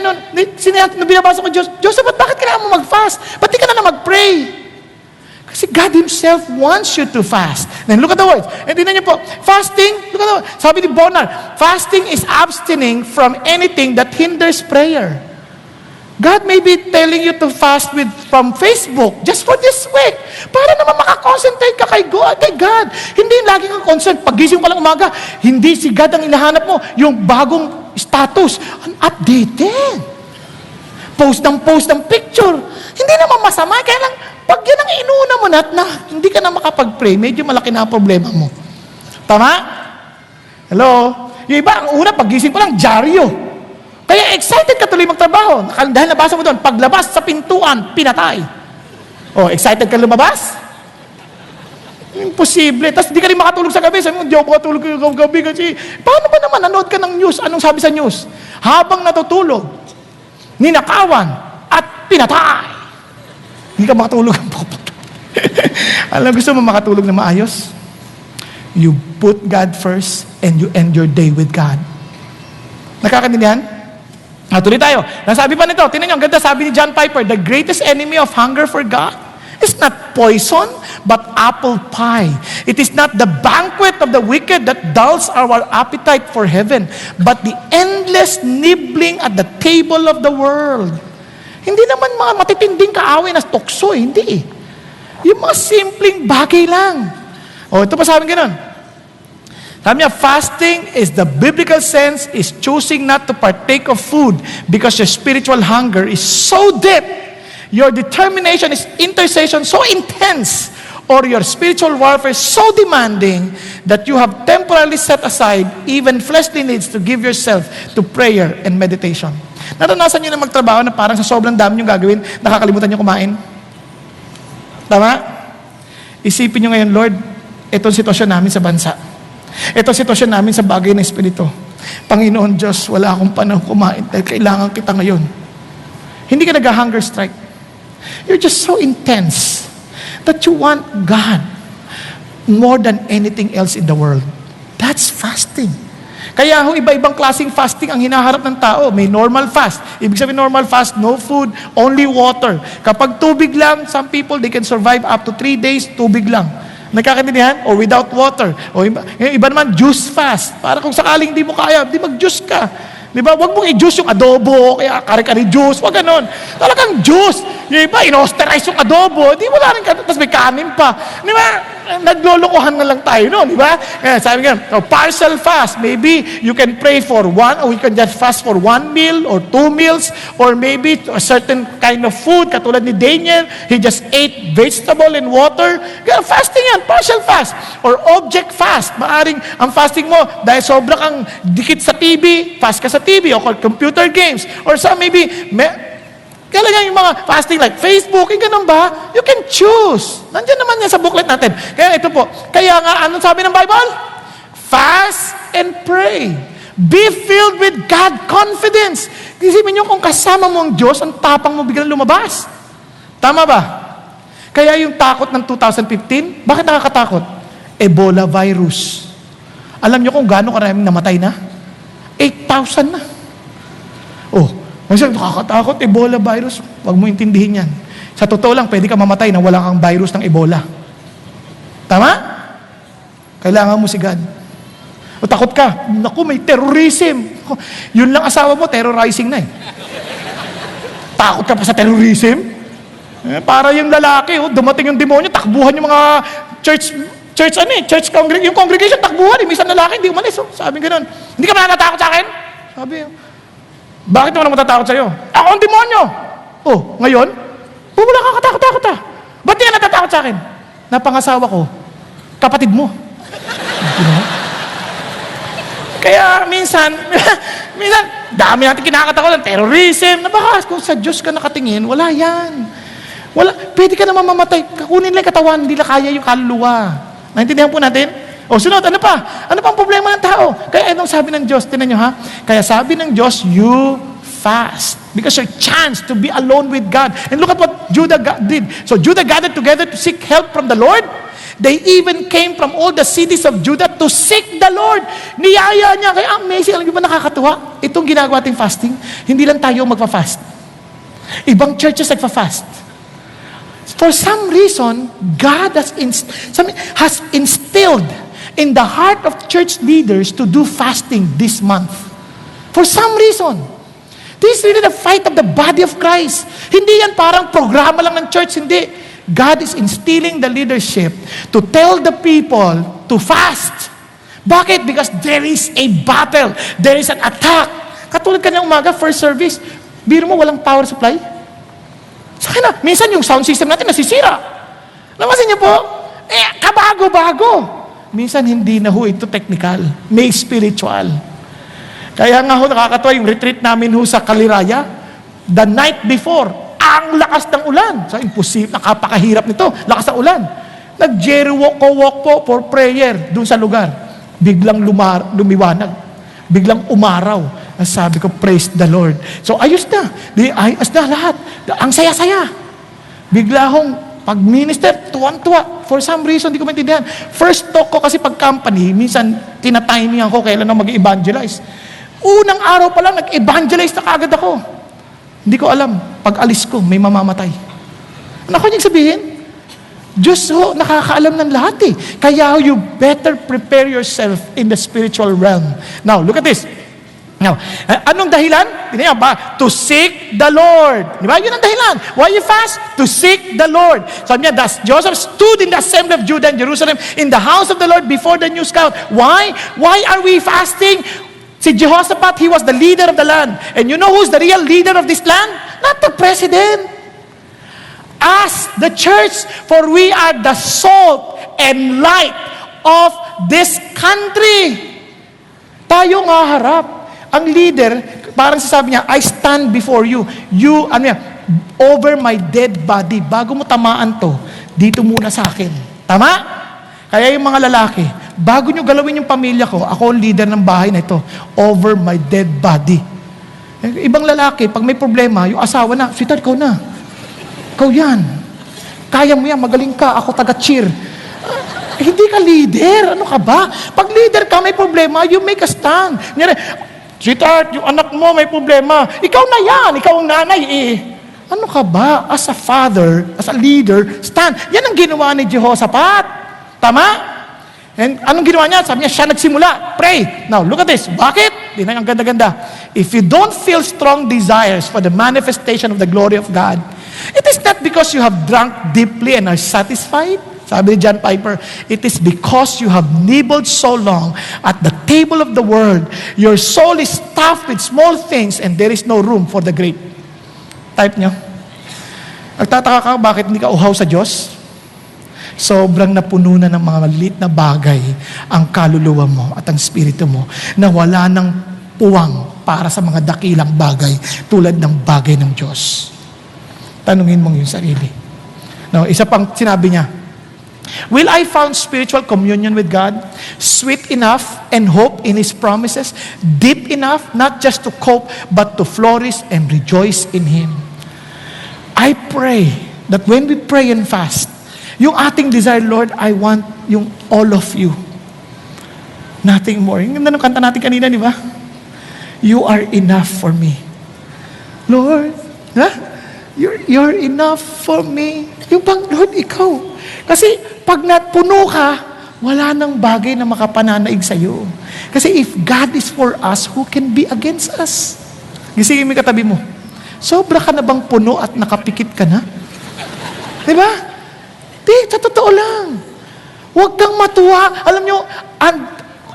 [SPEAKER 1] binabasa ko, Joseph, bakit kailangan mo mag-fast? Ba't di ka na mag-pray? Kasi God Himself wants you to fast. Then look at the words. And tingnan niyo po, fasting, look at the words. Sabi ni Bonner, fasting is abstaining from anything that hinders prayer. God may be telling you to fast from Facebook just for this week. Para naman makakonsentrate ka kay God. Hindi lagi kang concerned. Pag-gising pa lang umaga, hindi si God ang hinahanap mo. Yung bagong status, updated. Post ng picture. Hindi naman masama. Kaya lang, pag yan ang inuuna mo na hindi ka na makapag-pray, medyo malaki na ang problema mo. Tama? Hello? Yung iba, ang una, pag-gising pa lang, dyaryo. Kaya excited ka tuloy magtrabaho. Dahil nabasa mo doon, paglabas sa pintuan, pinatay. Oh, excited ka lumabas? Imposible. Tapos di ka rin makatulog sa gabi. Sabi mo, di ako makatulog sa gabi kasi, paano ba naman nanood ka ng news? Anong sabi sa news? Habang natutulog, ninakawan, at pinatay. Hindi ka makatulog. Alam, gusto mo makatulog na maayos? You put God first and you end your day with God. Nakakaintindihan? Tuloy tayo. Nasabi pa nito, tinan nyo, ang ganda sabi ni John Piper, the greatest enemy of hunger for God is not poison, but apple pie. It is not the banquet of the wicked that dulls our appetite for heaven, but the endless nibbling at the table of the world. Hindi naman mga matitinding kaaway na tukso, hindi. Yung mga simpleng bagay lang. Ito pa sabi ganun. Sabi niya, fasting is the biblical sense is choosing not to partake of food because your spiritual hunger is so deep, your determination is intercession so intense, or your spiritual warfare is so demanding that you have temporarily set aside even fleshly needs to give yourself to prayer and meditation. Naranasan niyo na magtrabaho na parang sa sobrang dami niyong gagawin, nakakalimutan niyo kumain? Tama? Isipin niyo ngayon, Lord, itong sitwasyon namin sa bansa. Ito sitwasyon namin sa bagay ng Espiritu. Panginoon Diyos, wala akong panahon kumain dahil kailangan kita ngayon. Hindi ka nag-hunger strike. You're just so intense that you want God more than anything else in the world. That's fasting. Kaya iba-ibang klaseng fasting ang hinaharap ng tao. May normal fast. Ibig sabihin normal fast, no food, only water. Kapag tubig lang, some people, they can survive up to 3 days, tubig lang. Nagkakaintindihan? O without water. O iba naman, juice fast. Para kung sakaling di mo kaya, di mag-juice ka. Di ba? Huwag mong i-juice yung adobo, kaya kare-kare juice, huwag ganon. Talagang juice. Yung iba, in-osterize yung adobo, di wala rin, tapos may kanin pa. Di ba? Naglolokohan na lang tayo noon, di ba? Kaya sabi nga, partial fast. Maybe you can pray for one, or you can just fast for 1 meal, or 2 meals, or maybe a certain kind of food, katulad ni Daniel, he just ate vegetable and water. Kaya fasting yan, partial fast. Or object fast. Maaring ang fasting mo, dahil sobra kang dikit sa TV, fast ka sa TV, o computer games, or some maybe, kaya lang yung mga fasting like Facebook, yung ganun ba? You can choose. Nandiyan naman yan sa booklet natin. Kaya ito po, kaya nga, anong sabi ng Bible? Fast and pray. Be filled with God confidence. Isipin nyo kung kasama mo ang Diyos, ang tapang mo biglang lumabas. Tama ba? Kaya yung takot ng 2015, bakit nakakatakot? Ebola virus. Alam nyo kung gaano karaming namatay na? 8,000 na. Kasi nakakatakot, Ebola virus. Huwag mo intindihin yan. Sa totoo lang, pwede ka mamatay na wala kang virus ng Ebola. Tama? Kailangan mo si God. O takot ka, naku, may terrorism. Yun lang asawa mo, terrorizing na eh. Natatakot ka pa sa terrorism? Para yung lalaki, dumating yung demonyo, takbuhan yung mga yung congregation, takbuhan. Minsan lalaki, hindi umalis. Sabi gano'n, hindi ka ba natatakot sa akin? Sabi, bakit naman matatakot sa'yo? Ako ang demonyo. Ngayon? Wala ka katakot-takot Ba't di ka natatakot sa akin? Napangasawa ko, kapatid mo. Kaya minsan, dami natin kinakatakot ng terrorism, na baka kung sa Diyos ka nakatingin, wala yan. Pwede ka naman mamatay, kukunin lang yung katawan, hindi lang kaya yung kaluluwa. Naintindihan po natin? Sunod, ano pa? Ano pa ang problema ng tao? Kaya anong sabi ng Diyos? Tinan nyo ha? Kaya sabi ng Diyos, you fast. Because your chance to be alone with God. And look at what Judah did. So Judah gathered together to seek help from the Lord. They even came from all the cities of Judah to seek the Lord. Niyaya niya. Kaya amazing. Alam niyo ba nakakatuwa? Itong ginagawa ating fasting, hindi lang tayo magpa-fast. Ibang churches nagpa-fast. For some reason, God has instilled in the heart of church leaders to do fasting this month. For some reason. This is really the fight of the body of Christ. Hindi yan parang programa lang ng church. Hindi. God is instilling the leadership to tell the people to fast. Bakit? Because there is a battle. There is an attack. Katulad kanyang umaga, first service, biro mo walang power supply? Sana, minsan yung sound system natin nasisira. Namasin niyo po? Kabago-bago. Minsan hindi na ito technical. May spiritual. Kaya nga nakakatawa yung retreat namin sa Kaliraya, the night before, ang lakas ng ulan. So, imposible, nakapakahirap nito. Lakas ng ulan. Nag-Jericho walk po for prayer dun sa lugar. Biglang lumiwanag. Biglang umaraw. Sabi ko, praise the Lord. So, ayos na. Ayos na lahat. Ang saya-saya. Bigla hong pag-minister, tuwan-tuwa. For some reason, di ko maintindihan. First talk ko kasi pag company, minsan tinatimingan ko kailan na mag-evangelize. Unang araw pa lang, nag-evangelize na kagad ako. Hindi ko alam, pag alis ko, may mamamatay. Ano ko niyang sabihin? Diyos nakakaalam ng lahat Kaya you better prepare yourself in the spiritual realm. Now, look at this. Now, anong dahilan? Tinayan ba? To seek the Lord. Di ba? Yun ang dahilan. Why you fast? To seek the Lord. Sabi niya, thus Joseph stood in the assembly of Judah and Jerusalem in the house of the Lord before the new scout. Why? Why are we fasting? Si Jehoshaphat, he was the leader of the land. And you know who's the real leader of this land? Not the president. Us, the church, for we are the salt and light of this country. Tayo nga harap. Ang leader, parang sasabi niya, I stand before you. You, over my dead body. Bago mo tamaan to, dito muna sa akin. Tama? Kaya yung mga lalaki, bago nyo galawin yung pamilya ko, ako ang leader ng bahay na ito, over my dead body. Ibang lalaki, pag may problema, yung asawa na, sweetheart, ikaw na. Ikaw yan. Kaya mo yan, magaling ka, ako taga-cheer. Hindi ka leader, ano ka ba? Pag leader ka, may problema, you make a stand. Sweetheart, yung anak mo may problema. Ikaw na yan, ikaw ang nanay Ano ka ba? As a father, as a leader, stand. Yan ang ginawa ni Jehoshaphat. Tama? And anong ginawa niya? Sabi niya, siya nagsimula. Pray. Now, look at this. Bakit? Ang ganda-ganda. If you don't feel strong desires for the manifestation of the glory of God, it is not because you have drunk deeply and are satisfied. Sabi ni John Piper, it is because you have nibbled so long at the table of the world. Your soul is stuffed with small things and there is no room for the great. Type niyo. Nagtataka ka, bakit hindi ka uhaw sa Diyos? Sobrang napuno na ng mga maliit na bagay ang kaluluwa mo at ang spirito mo na wala ng puwang para sa mga dakilang bagay tulad ng bagay ng Diyos. Tanungin mo yung sarili. Now, isa pang sinabi niya, will I found spiritual communion with God sweet enough and hope in His promises, deep enough not just to cope but to flourish and rejoice in Him? I pray that when we pray and fast, yung ating desire, Lord, I want yung all of you. Nothing more. Yung ganda ng kanta natin kanina, di ba? You are enough for me. Lord, you're enough for me. Yung bang, Lord, ikaw. Kasi pag napuno ka, wala nang bagay na makapananaig sa'yo. Kasi if God is for us, who can be against us? Gisingin mo yung katabi mo. Sobra ka na bang puno at nakapikit ka na? Di ba? Di, sa totoo lang. Huwag kang matuwa. Alam nyo,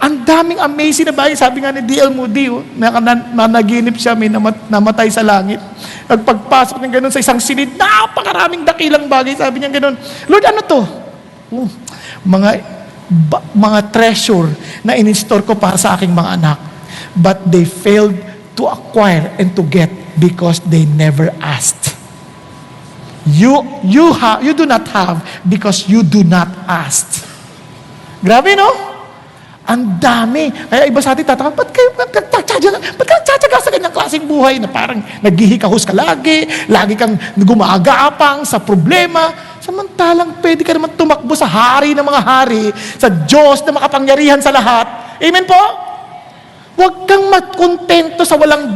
[SPEAKER 1] ang daming amazing na bagay. Sabi nga ni D.L. Moody, naginip siya, may namatay sa langit. Pagpasok niya ganun sa isang silid, napakaraming dakilang bagay. Sabi niya ganun, Lord, ano to? Mga treasure na in-store ko para sa aking mga anak. But they failed to acquire and to get because they never asked. You do not have because you do not ask. Grabe, no? Ang dami. Kaya iba sa atin tatakot, ba't kayo nagtsatsaga sa ganyang klaseng buhay na parang naghihikahos ka lagi kang gumagapang sa problema. Samantalang pwede ka naman tumakbo sa hari ng mga hari, sa Diyos na makapangyarihan sa lahat. Amen po? Huwag kang magkontento sa walang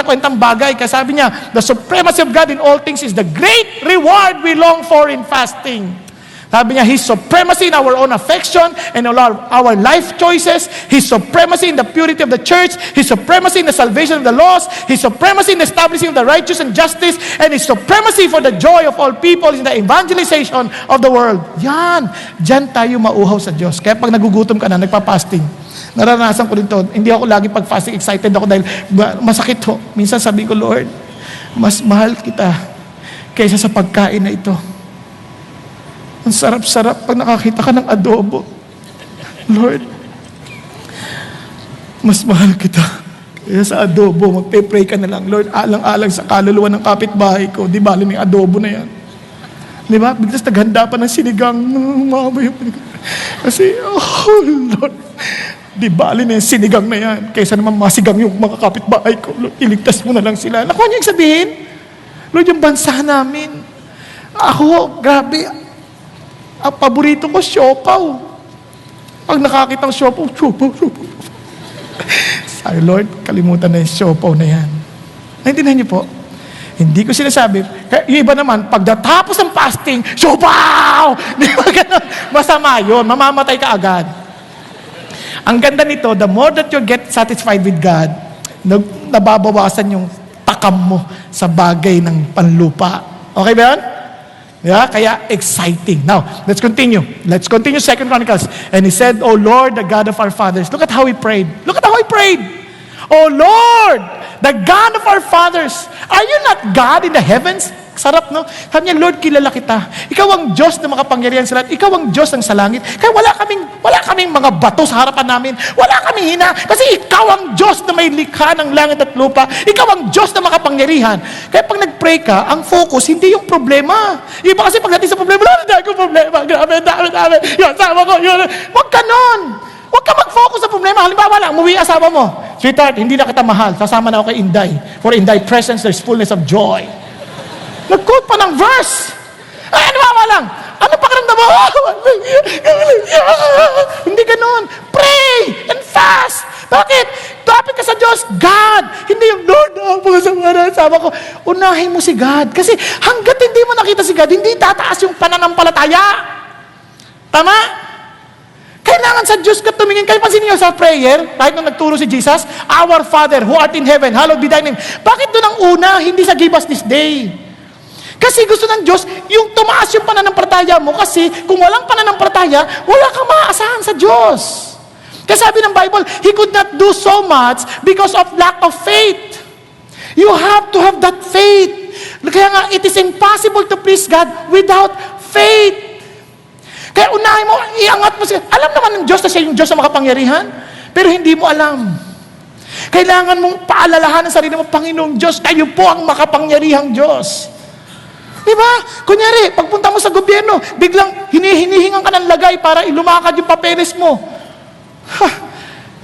[SPEAKER 1] kwentang bagay. Kasi sabi niya, the supremacy of God in all things is the great reward we long for in fasting. Sabi niya, His supremacy in our own affection and our life choices, His supremacy in the purity of the church, His supremacy in the salvation of the lost, His supremacy in the establishing of the righteous and justice, and His supremacy for the joy of all people in the evangelization of the world. Yan. Diyan tayo mauhaw sa Diyos. Kaya pag nagugutom ka na, nagpa-fasting, naranasan ko rin to. Hindi ako lagi pag-fasting excited ako dahil masakit ho. Minsan sabi ko, Lord, mas mahal kita kaysa sa pagkain na ito. Ang sarap-sarap pag nakakita ka ng adobo. Lord, mas mahal kita kaysa sa adobo. Magpe-pray ka na lang. Lord, alang-alang sa kaluluwa ng kapitbahay ko. Di bali may adobo na yan. Di ba? Biglas naghanda pa ng sinigang. Kasi, oh Lord, di bali na yung sinigang na yan. Kaysa naman masigang yung mga kapitbahay ko. Lord, iligtas mo na lang sila. Nakuha niyo yung sabihin? Lord, yung bansa namin. Ako, grabe. Ang paborito ko, siopaw. Pag nakakita ng siopaw. Sabi, Lord, kalimutan na yung siopaw na yan. Naintindihan niyo po? Hindi ko sinasabi. Kaya yung iba naman, pagdatapos ng fasting, siopaw! Di ba ganun? Masama yun. Mamamatay ka agad. Ang ganda nito, the more that you get satisfied with God, nababawasan yung takam mo sa bagay ng panlupa. Okay ba yun? Yeah, kaya exciting. Now, let's continue. Let's continue 2 Chronicles. And he said, O Lord, the God of our fathers. Look at how he prayed. Look at how he prayed. O Lord, the God of our fathers. Are you not God in the heavens? Sarap, no? Sabi niya, Lord, kilala kita. Ikaw ang Diyos na makapangyarihan sa lahat. Ikaw ang Diyos ng sa langit. Kaya wala kaming mga bato sa harapan namin. Wala kaming hina. Kasi ikaw ang Diyos na may likha ng langit at lupa. Ikaw ang Diyos na makapangyarihan. Kaya pag nag-pray ka, ang focus, hindi yung problema. Iba kasi pagdating sa problema, wala na akong problema. Grabe, dami. Yan, sama ko. Yun. Huwag ka nun. Huwag ka mag-focus sa problema. Halimbawa lang, umuwi asawa mo. Sweetheart, hindi na kita mahal. Sasama na ako kay Inday. For in thy presence, there's fullness of joy. Nag-quote pa ng verse. Ay, ano ba lang? Ano pakiramdam mo? Hindi ganun. Pray and fast. Bakit? Lapit ka sa Diyos. God. Hindi yung Lord. Sama ko. Unahin mo si God. Kasi hanggat hindi mo nakita si God, hindi tataas yung pananampalataya. Tama? Kailangan sa Diyos ka tumingin. Kayo pansinin niyo sa prayer, kahit nung nagturo si Jesus, Our Father, who art in heaven, hallowed be thy name. Bakit doon ang una, hindi sa give us this day? Kasi gusto ng Diyos, yung tumaas yung pananampalataya mo, kasi kung walang pananampalataya, wala kang maaasahan sa Diyos. Kasi sabi ng Bible, He could not do so much because of lack of faith. You have to have that faith. Kaya nga, it is impossible to please God without faith. Kaya unahin mo, iangat mo siya. Alam naman ng Diyos na siya yung Diyos na makapangyarihan, pero hindi mo alam. Kailangan mong paalalahan ng sarili mo, Panginoong Diyos, kayo po ang makapangyarihang Diyos. Diba? Kunyari, pagpunta mo sa gobyerno, biglang hinihingan ka ng lagay para ilumakad yung papeles mo.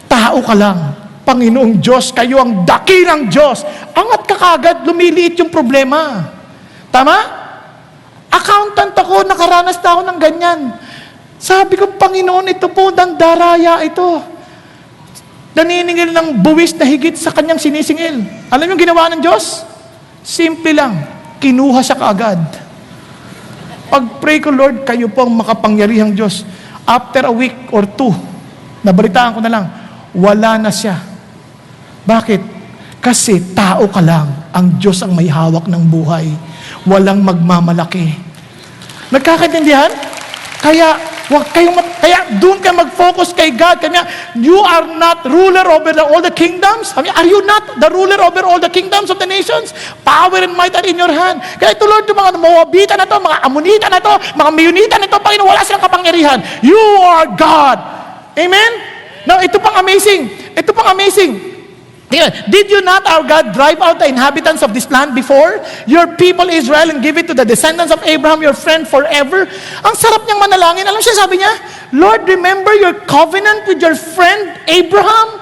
[SPEAKER 1] Tao ka lang. Panginoong Diyos, kayo ang dakilang Diyos. Angat ka kagad, lumiliit yung problema. Tama? Accountant ako, nakaranas na ako ng ganyan. Sabi ko, Panginoon, ito po, dandaraya ito. Naniningil ng buwis na higit sa kanyang sinisingil. Alam yung ginawa ng Diyos? Simple lang. Kinuha siya kaagad. Pag-pray ko, Lord, kayo po ang makapangyarihang Diyos. After a week or two, nabalitaan ko na lang, wala na siya. Bakit? Kasi tao ka lang, ang Diyos ang may hawak ng buhay. Walang magmamalaki. Nagkakaintindihan? Kaya doon ka mag-focus kay God. Kanya, you are not ruler over all the kingdoms. Are you not the ruler over all the kingdoms of the nations? Power and might are in your hand. Kaya ito, Lord, yung mga Moabita na to, mga Amonita na to, mga Meunita na to, Panginoon, wala silang kapangyarihan. You are God. Amen? Now, ito pang amazing. Ito pang amazing. Did you not, our God, drive out the inhabitants of this land before? Your people Israel and give it to the descendants of Abraham, your friend forever? Ang sarap niyang manalangin. Alam siya, sabi niya, Lord, remember your covenant with your friend Abraham?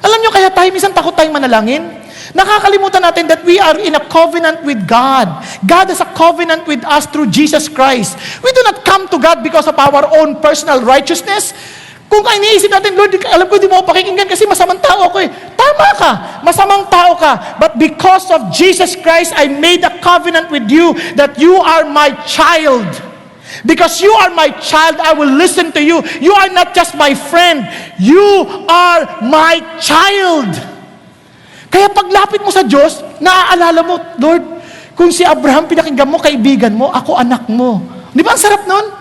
[SPEAKER 1] Alam niyo, kaya tayo minsan takot tayong manalangin. Nakakalimutan natin that we are in a covenant with God. God has a covenant with us through Jesus Christ. We do not come to God because of our own personal righteousness. Kung iniisip natin, Lord, alam ko hindi mo pakikinggan kasi masamang tao ako eh. Tama ka, masamang tao ka. But because of Jesus Christ, I made a covenant with you that you are my child. Because you are my child, I will listen to you. You are not just my friend. You are my child. Kaya paglapit mo sa Diyos, naaalala mo, Lord, kung si Abraham pinakinggan mo, kaibigan mo, ako anak mo. Di ba ang sarap nun?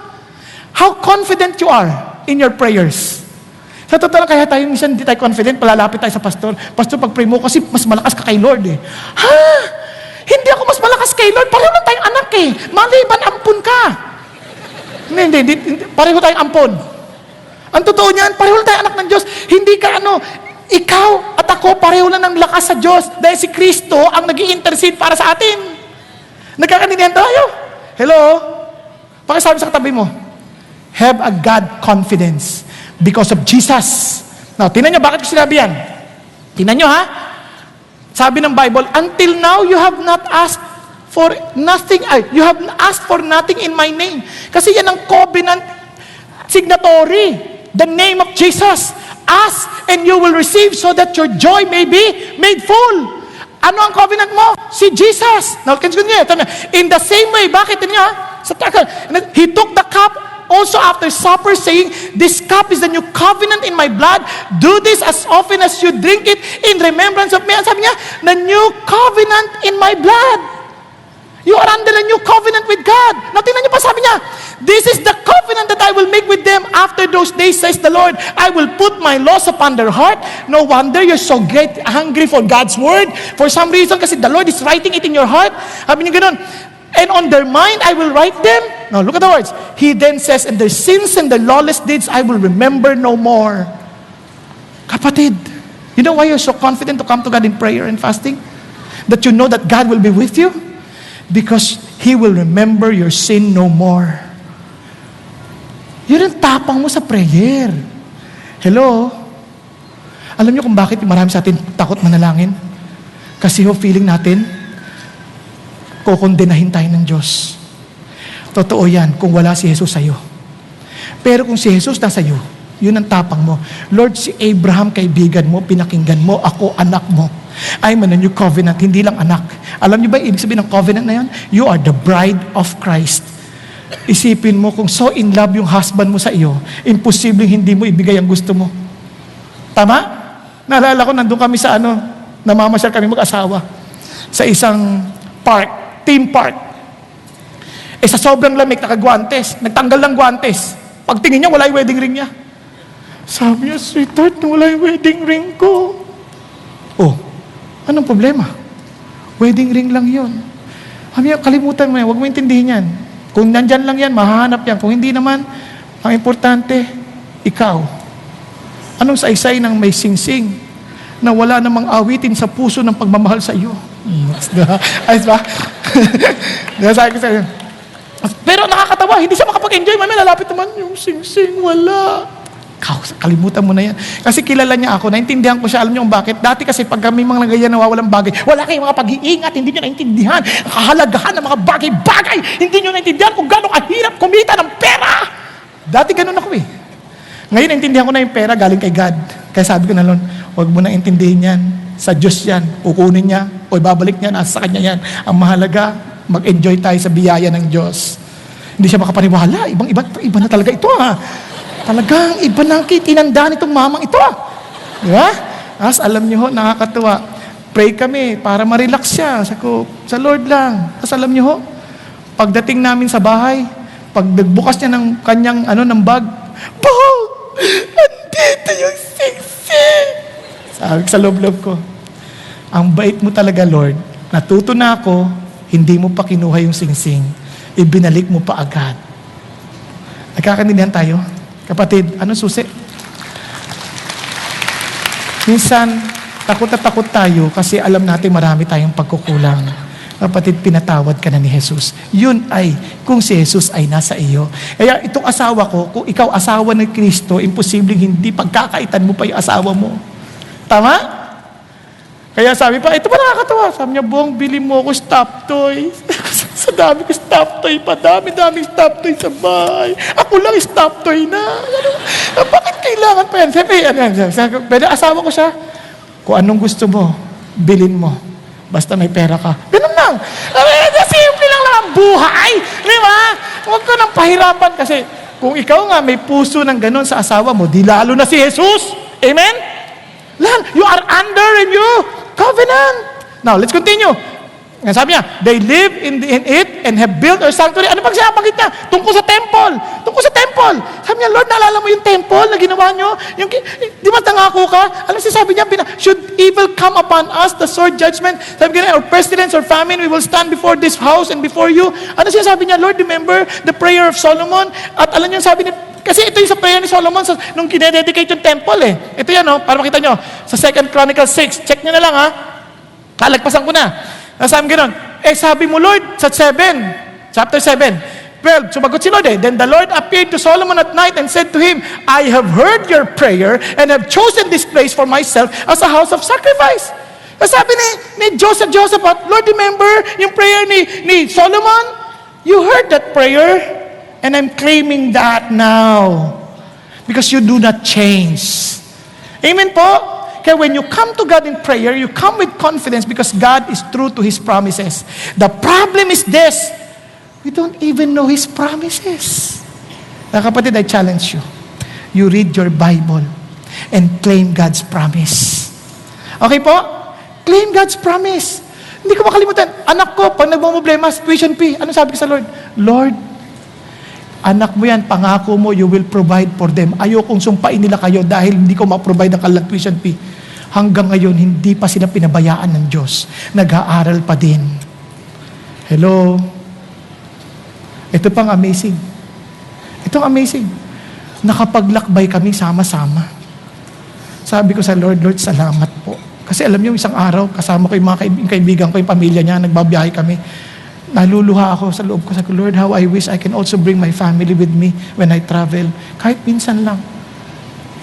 [SPEAKER 1] How confident you are in your prayers. Sa totoo lang, kaya tayo minsan hindi tayo confident, palalapit tayo sa pastor. Pastor, pag-pray mo kasi mas malakas ka kay Lord eh. Ha? Hindi ako mas malakas kay Lord. Pareho lang tayong anak eh. Maliban, ampun ka. Hindi. Pareho tayong ampon. Ang totoo niyan, pareho lang tayong anak ng Diyos. Hindi ka ikaw at ako pareho lang ng lakas sa Diyos dahil si Kristo ang nag-i-intercede para sa atin. Nagkakanindihan tayo? Hello? Pakisabi sa katabi mo, have a God confidence because of Jesus. Now, tingnan nyo, bakit ko sinabi yan? Tingnan nyo ha? Sabi ng Bible, until now, you have not asked for nothing. You have asked for nothing in my name. Kasi yan ang covenant signatory. The name of Jesus. Ask and you will receive so that your joy may be made full. Ano ang covenant mo? Si Jesus. Now, continue. In the same way, bakit? Tingnan nyo ha? He took the cup also after supper, saying, this cup is the new covenant in my blood. Do this as often as you drink it in remembrance of me. Sabi niya, the new covenant in my blood. You are under a new covenant with God. Now, tingnan niyo pa, sabi niya, this is the covenant that I will make with them after those days, says the Lord. I will put my laws upon their heart. No wonder you're so hungry for God's word. For some reason, kasi the Lord is writing it in your heart. Sabi niya ganun, and on their mind, I will write them. Now, look at the words. He then says, and their sins and their lawless deeds, I will remember no more. Kapatid, you know why you're so confident to come to God in prayer and fasting? That you know that God will be with you? Because He will remember your sin no more. Yun ang tapang mo sa prayer. Hello? Alam niyo kung bakit marami sa atin takot manalangin? Kasi feeling natin, kukondenahin tayo ng Diyos. Totoo yan kung wala si Jesus sa'yo. Pero kung si Jesus nasa iyo, yun ang tapang mo. Lord, si Abraham, kaibigan mo, pinakinggan mo, ako, anak mo. I'm in a new covenant, hindi lang anak. Alam niyo ba, ibig sabihin ng covenant na yan? You are the bride of Christ. Isipin mo, kung so in love yung husband mo sa iyo, imposibleng hindi mo ibigay ang gusto mo. Tama? Naalala ko, nandun kami sa namamasyal kami mag-asawa sa isang park, theme park. Sa sobrang lamig, nakagwantes. Nagtanggal ng gwantes. Pagtingin niya, wala yung wedding ring niya. Sabi niya, sweetheart, wala yung wedding ring ko. Oh, anong problema? Wedding ring lang yun. Sabi niya, kalimutan mo yan, huwag mo intindihin yan. Kung nandyan lang yan, mahahanap yan. Kung hindi naman, ang importante, ikaw. Anong saysay ng may singsing na wala namang awitin sa puso ng pagmamahal sa iyo? Ayos ba? Sabi ko sa'yo. Pero nakakatawa, hindi siya makapag-enjoy. Mami, lalapit naman yung sing-sing, wala. Kalimutan mo na yan. Kasi kilala niya ako, naintindihan ko siya. Alam niyo kung bakit? Dati kasi pag kami mga ganyan nawawalang bagay, wala kayong mga pag-iingat, hindi niyo naintindihan. Ang kahalagahan ng mga bagay-bagay, hindi niyo naintindihan kung gano'ng kahirap kumita ng pera. Dati ganun ako eh. Ngayon, naintindihan ko na yung pera galing kay God. Kaya sabi ko na Lord, huwag mo na intindihin yan. Sa Diyos yan. Kukunin niya, o ibabalik niya, nasa Kanya yan. Ang mahalaga, mag-enjoy tayo sa biyaya ng Diyos. Hindi siya makapaniwala. Iba na talaga ito ha. Talagang iba na ang tinandaan itong mamang ito. Di ba? As alam niyo ho, nakakatuwa. pray kami para ma-relax siya. Sabi ko, sa Lord lang. Tapos alam niyo ho, pagdating namin sa bahay, pag nagbukas niya ng kanyang ng bag, Paul, andito yung singsing. Sabi ko sa loob-loob ko, ang bait mo talaga, Lord. Natuto na ako, hindi mo pa kinuha yung singsing. Ibinalik mo pa agad. Nagkakaintindihan tayo? Kapatid, ano susi? Minsan, takot na takot tayo kasi alam natin marami tayong pagkukulang. Kapatid, pinatawad ka na ni Jesus. Yun ay, kung si Jesus ay nasa iyo. Kaya itong asawa ko, kung ikaw asawa ng Kristo, imposibleng hindi pagkakaitan mo pa yung asawa mo. Tama? Kaya sabi pa, ito pa nakakatawa. Sabi niya, Bong, bili mo ako stop toys. Sa dami ko stop toy pa, dami-dami stop toy sa bahay. Ako lang stop toy na. Bakit kailangan pa yan? Sabi, pwede asawa ko siya. Kung anong gusto mo, bilin mo. Basta may pera ka. Ganun lang. Simple lang ang buhay. Di ba? Huwag ka nang pahirapan kasi kung ikaw nga may puso ng ganun sa asawa mo, di lalo na si Jesus. Amen? You are under a new covenant. Now, let's continue. Sabi niya, they live in it and have built a sanctuary. Ano pag sinabanggit niya? Tungkol sa temple. Tungkol sa temple. Sabi niya, Lord, naalala mo yung temple na ginawa niyo? Di ba nangako ka? Alam sabi niya, should evil come upon us, the sword judgment, sabi niya, or pestilence or famine, we will stand before this house and before you. Ano sabi niya, Lord, remember the prayer of Solomon? At alam niyo, sabi niya, kasi ito yung sa prayer ni Solomon nung kinededicate yung temple eh. Ito yan, para makita nyo. Sa 2 Chronicles 6, check nyo na lang Kalagpasan ko na. Sabi gano'n, sabi mo Lord, sa chapter 7, 12, sumagot si Lord Then the Lord appeared to Solomon at night and said to him, I have heard your prayer and have chosen this place for myself as a house of sacrifice. Sabi ni Joseph, Lord, remember yung prayer ni Solomon? You heard that prayer and I'm claiming that now because you do not change. Amen po? Okay, when you come to God in prayer, you come with confidence because God is true to His promises. The problem is this, we don't even know His promises. Kapatid, I challenge you. You read your Bible and claim God's promise. Okay po? Claim God's promise. Hindi ko makalimutan. Anak ko, pag nagmumblema, tuition fee, ano sabi ko sa Lord? Lord, anak mo yan, pangako mo, you will provide for them. Ayokong sumpain nila kayo dahil hindi ko ma-provide ang kanilang tuition fee. Hanggang ngayon, hindi pa sila pinabayaan ng Diyos. Nag-aaral pa din. Hello? Ito pang amazing. Itong amazing. Nakapaglakbay kami sama-sama. Sabi ko sa Lord, salamat po. Kasi alam niyo, isang araw, kasama ko yung mga kaibigan ko, yung pamilya niya, nagbabiyahe kami. Naluluha ako sa loob ko. Sabi ko, Lord, how I wish I can also bring my family with me when I travel. Kahit minsan lang.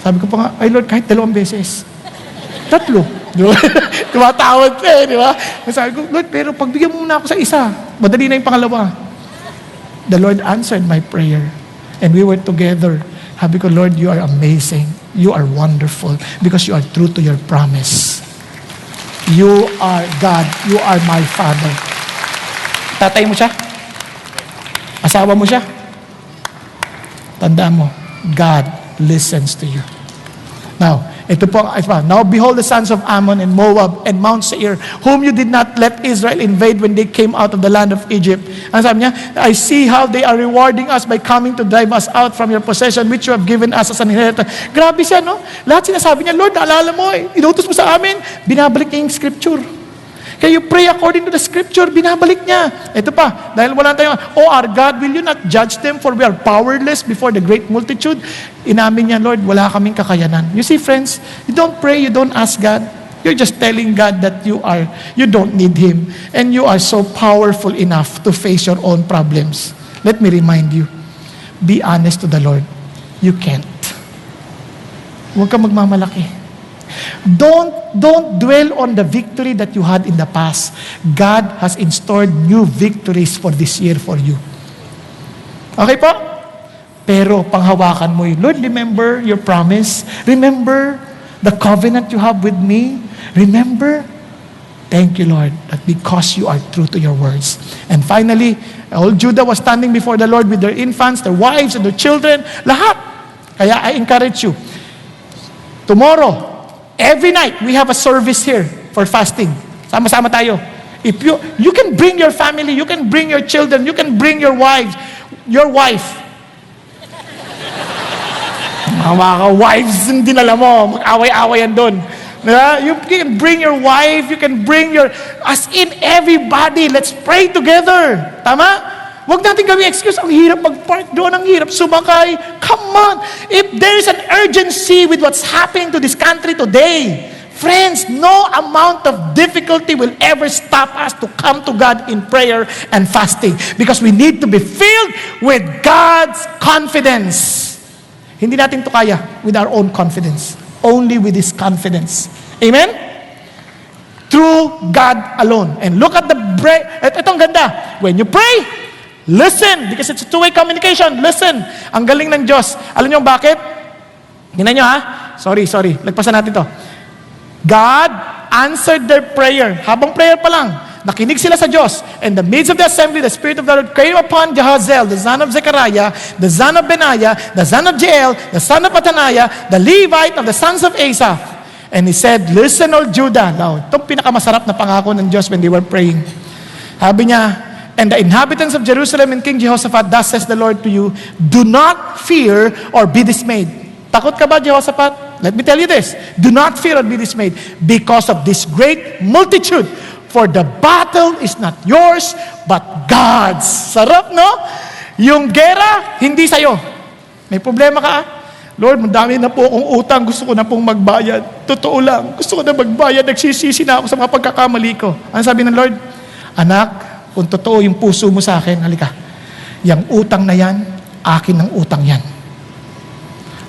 [SPEAKER 1] Sabi ko pa nga, ay Lord, kahit 2 beses. 3. Tumatawad siya di ba? Sabi ko, Lord, pero pagbigyan mo muna ako sa isa. Madali na yung pangalawa. The Lord answered my prayer. And we were together. Sabi ko, Lord, you are amazing. You are wonderful because you are true to your promise. You are God. You are my Father. Tatay mo siya? Asawa mo siya? Tandaan mo, God listens to you. Now, ito po, now behold the sons of Ammon and Moab and Mount Seir, whom you did not let Israel invade when they came out of the land of Egypt. Ang sabi niya, I see how they are rewarding us by coming to drive us out from your possession which you have given us as an inheritance. Grabe siya, no? Lahat sinasabi niya, Lord, naalala mo, inutos mo sa amin, binabalik niya yung scripture. Kaya you pray according to the scripture, binabalik niya. Ito pa, dahil wala tayong, oh our God, will you not judge them for we are powerless before the great multitude? Inamin niya, Lord, wala kaming kakayanan. You see, friends, you don't pray, you don't ask God. You're just telling God that you don't need Him. And you are so powerful enough to face your own problems. Let me remind you, be honest to the Lord. You can't. Huwag ka magmamalaki. Don't dwell on the victory that you had in the past. God has in store new victories for this year for you. Okay po? Pero panghawakan mo yun. Lord, remember your promise. Remember the covenant you have with me. Remember. Thank you, Lord, that because you are true to your words. And finally, all Judah was standing before the Lord with their infants, their wives, and their children. Lahat. Kaya I encourage you. Tomorrow, every night, we have a service here for fasting. Sama-sama tayo. If you can bring your family, you can bring your children, you can bring your wife. Mga wives yung dinala mo, mag-away-awayan doon. You can bring your wife, you can bring as in everybody, let's pray together. Tama? Huwag natin gawing excuse, ang hirap mag-park doon, ang hirap sumakay. Come on! If there is an urgency with what's happening to this country today, friends, no amount of difficulty will ever stop us to come to God in prayer and fasting. Because we need to be filled with God's confidence. Hindi natin to kaya with our own confidence. Only with His confidence. Amen? Through God alone. And look at itong ganda. When you pray, listen. Because it's a two-way communication. Listen. Ang galing ng Diyos. Alam niyo bakit? Tingnan niyo ha. Sorry. Lagpasan natin to. God answered their prayer. Habang prayer pa lang, nakinig sila sa Diyos. In the midst of the assembly, the Spirit of the Lord came upon Jehaziel, the son of Zechariah, the son of Benaiah, the son of Jael, the son of Pathaniah, the Levite of the sons of Asaph. And he said, listen, all Judah. Now, itong pinakamasarap na pangako ng Diyos when they were praying. Sabi niya, and the inhabitants of Jerusalem and King Jehoshaphat, thus says the Lord to you, do not fear or be dismayed. Takot ka ba, Jehoshaphat? Let me tell you this. Do not fear or be dismayed because of this great multitude. For the battle is not yours, but God's. Sarap, no? Yung gera, hindi sa'yo. May problema ka, Lord, madami na po akong utang. Gusto ko na pong magbayad. Totoo lang. Gusto ko na magbayad. Nagsisisi na ako sa mga pagkakamali ko. Ano sabi ng Lord? Anak, kung totoo yung puso mo sa akin, halika. Yang utang na yan, akin ang utang yan.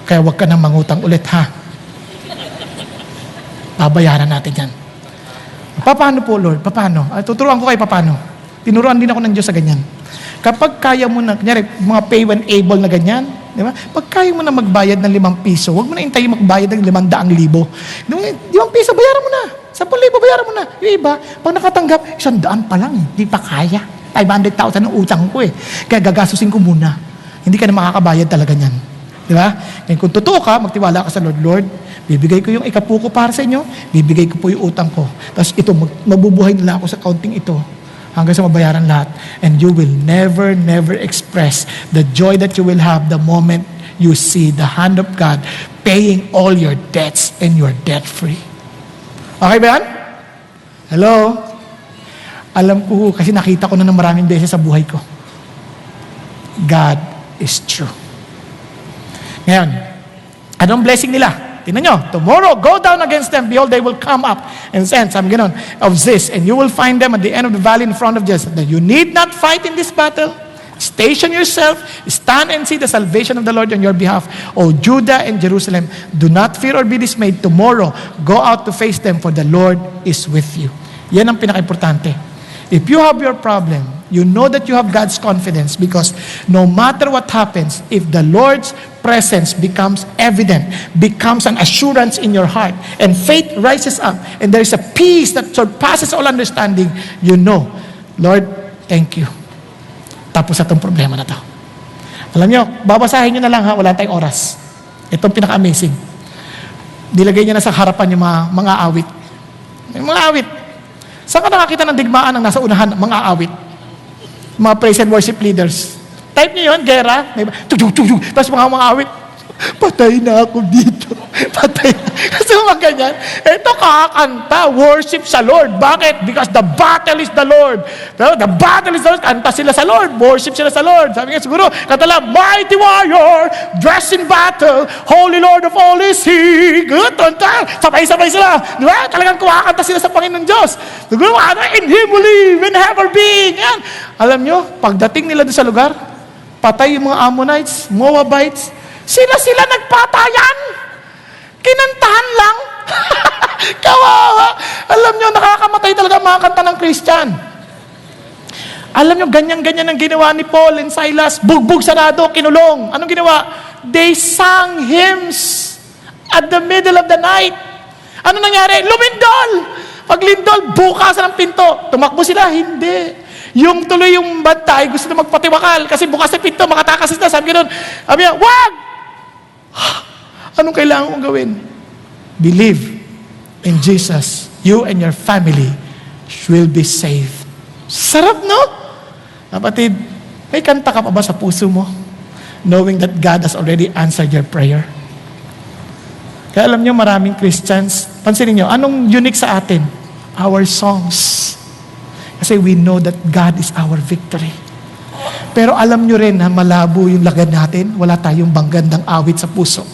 [SPEAKER 1] Kaya huwag ka nang mangutang ulit, ha? Babayaran natin yan. Paano po, Lord? Paano? Tuturuan ko kayo paano. Tinuruan din ako ng Diyos sa ganyan. Kapag kaya mo na, kunyari, mga pay when able na ganyan, di ba? Pag kaya mo na magbayad ng 5 piso, huwag mo na hintayin magbayad ng 500,000. 5 piso, bayaran mo na. 10,000, bayaran mo na. Yung iba, pag nakatanggap, 100 pa lang eh. Di pa kaya. 500,000 ng utang ko eh. Kaya gagasusin ko muna. Hindi ka na makakabayad talaga niyan. Di ba? Kaya kung totoo ka, magtiwala ka sa Lord. Lord, bibigay ko yung ikapuko para sa inyo, bibigay ko po yung utang ko. Tapos ito, mabubuhay nila ako sa counting ito hanggang sa mabayaran lahat. And you will never express the joy that you will have the moment you see the hand of God paying all your debts and you're debt-free. Okay ba yan? Hello? Alam ko, kasi nakita ko na ng maraming beses sa buhay ko. God is true. Ngayon, anong blessing nila? Tingnan nyo, tomorrow, go down against them. Behold, they will come up and send some ganon of this, and you will find them at the end of the valley in front of Jesus. You need not fight in this battle. Station yourself, stand and see the salvation of the Lord on your behalf. O Judah and Jerusalem, do not fear or be dismayed. Tomorrow, go out to face them, for the Lord is with you. Yan ang pinaka-importante. If you have your problem, you know that you have God's confidence, because no matter what happens, if the Lord's presence becomes evident, becomes an assurance in your heart, and faith rises up, and there is a peace that surpasses all understanding, you know, Lord, thank you. Tapos itong problema na to. Alam nyo, babasahin nyo na lang ha, wala tayong oras. Itong pinaka-amazing. Nilagay niya na sa harapan yung mga awit. Yung mga awit. Saan ka nakakita ng digmaan ng nasa unahan ng mga awit? Mga praise and worship leaders. Type niyo yun, gera. Tapos mga awit, patay na ako dito. Patay na. Kasi mga ganyan. Ito kakanta, worship sa Lord. Bakit? Because the battle is the Lord. The battle is the Lord. Kanta sila sa Lord. Worship sila sa Lord. Sabi nga siguro, katala, mighty warrior, dressed in battle, holy Lord of all is He. Good, tonta. Sabay-sabay sila. Di ba? Talagang kumakanta sila sa Panginoon Diyos. Siguro, in Him we live, in Him our being. Yan. Alam nyo, pagdating nila doon sa lugar, patay yung mga Ammonites, Moabites, sila nagpatayan. Kinantahan lang. Kawawa. Alam nyo, nakakamatay talaga mga kanta ng Christian. Alam nyo, ganyan-ganyan ang ginawa ni Paul and Silas. Bugbog sarado, kinulong. Anong ginawa? They sang hymns at the middle of the night. Ano nangyari? Lumindol. Paglindol, bukas ng pinto. Tumakbo sila? Hindi. Yung tuloy yung bantay, gusto na magpatiwakal kasi bukas na pinto, makatakas na. Sabi gano'n, sabi niya, wag! Anong kailangan kong gawin? Believe in Jesus. You and your family will be saved. Sarap, no? Kapatid, may kanta ka pa ba sa puso mo? Knowing that God has already answered your prayer. Kaya alam nyo, maraming Christians, pansinin nyo, anong unique sa atin? Our songs. Kasi we know that God is our victory. Pero alam nyo rin na malabo yung lagad natin, wala tayong banggandang awit sa puso.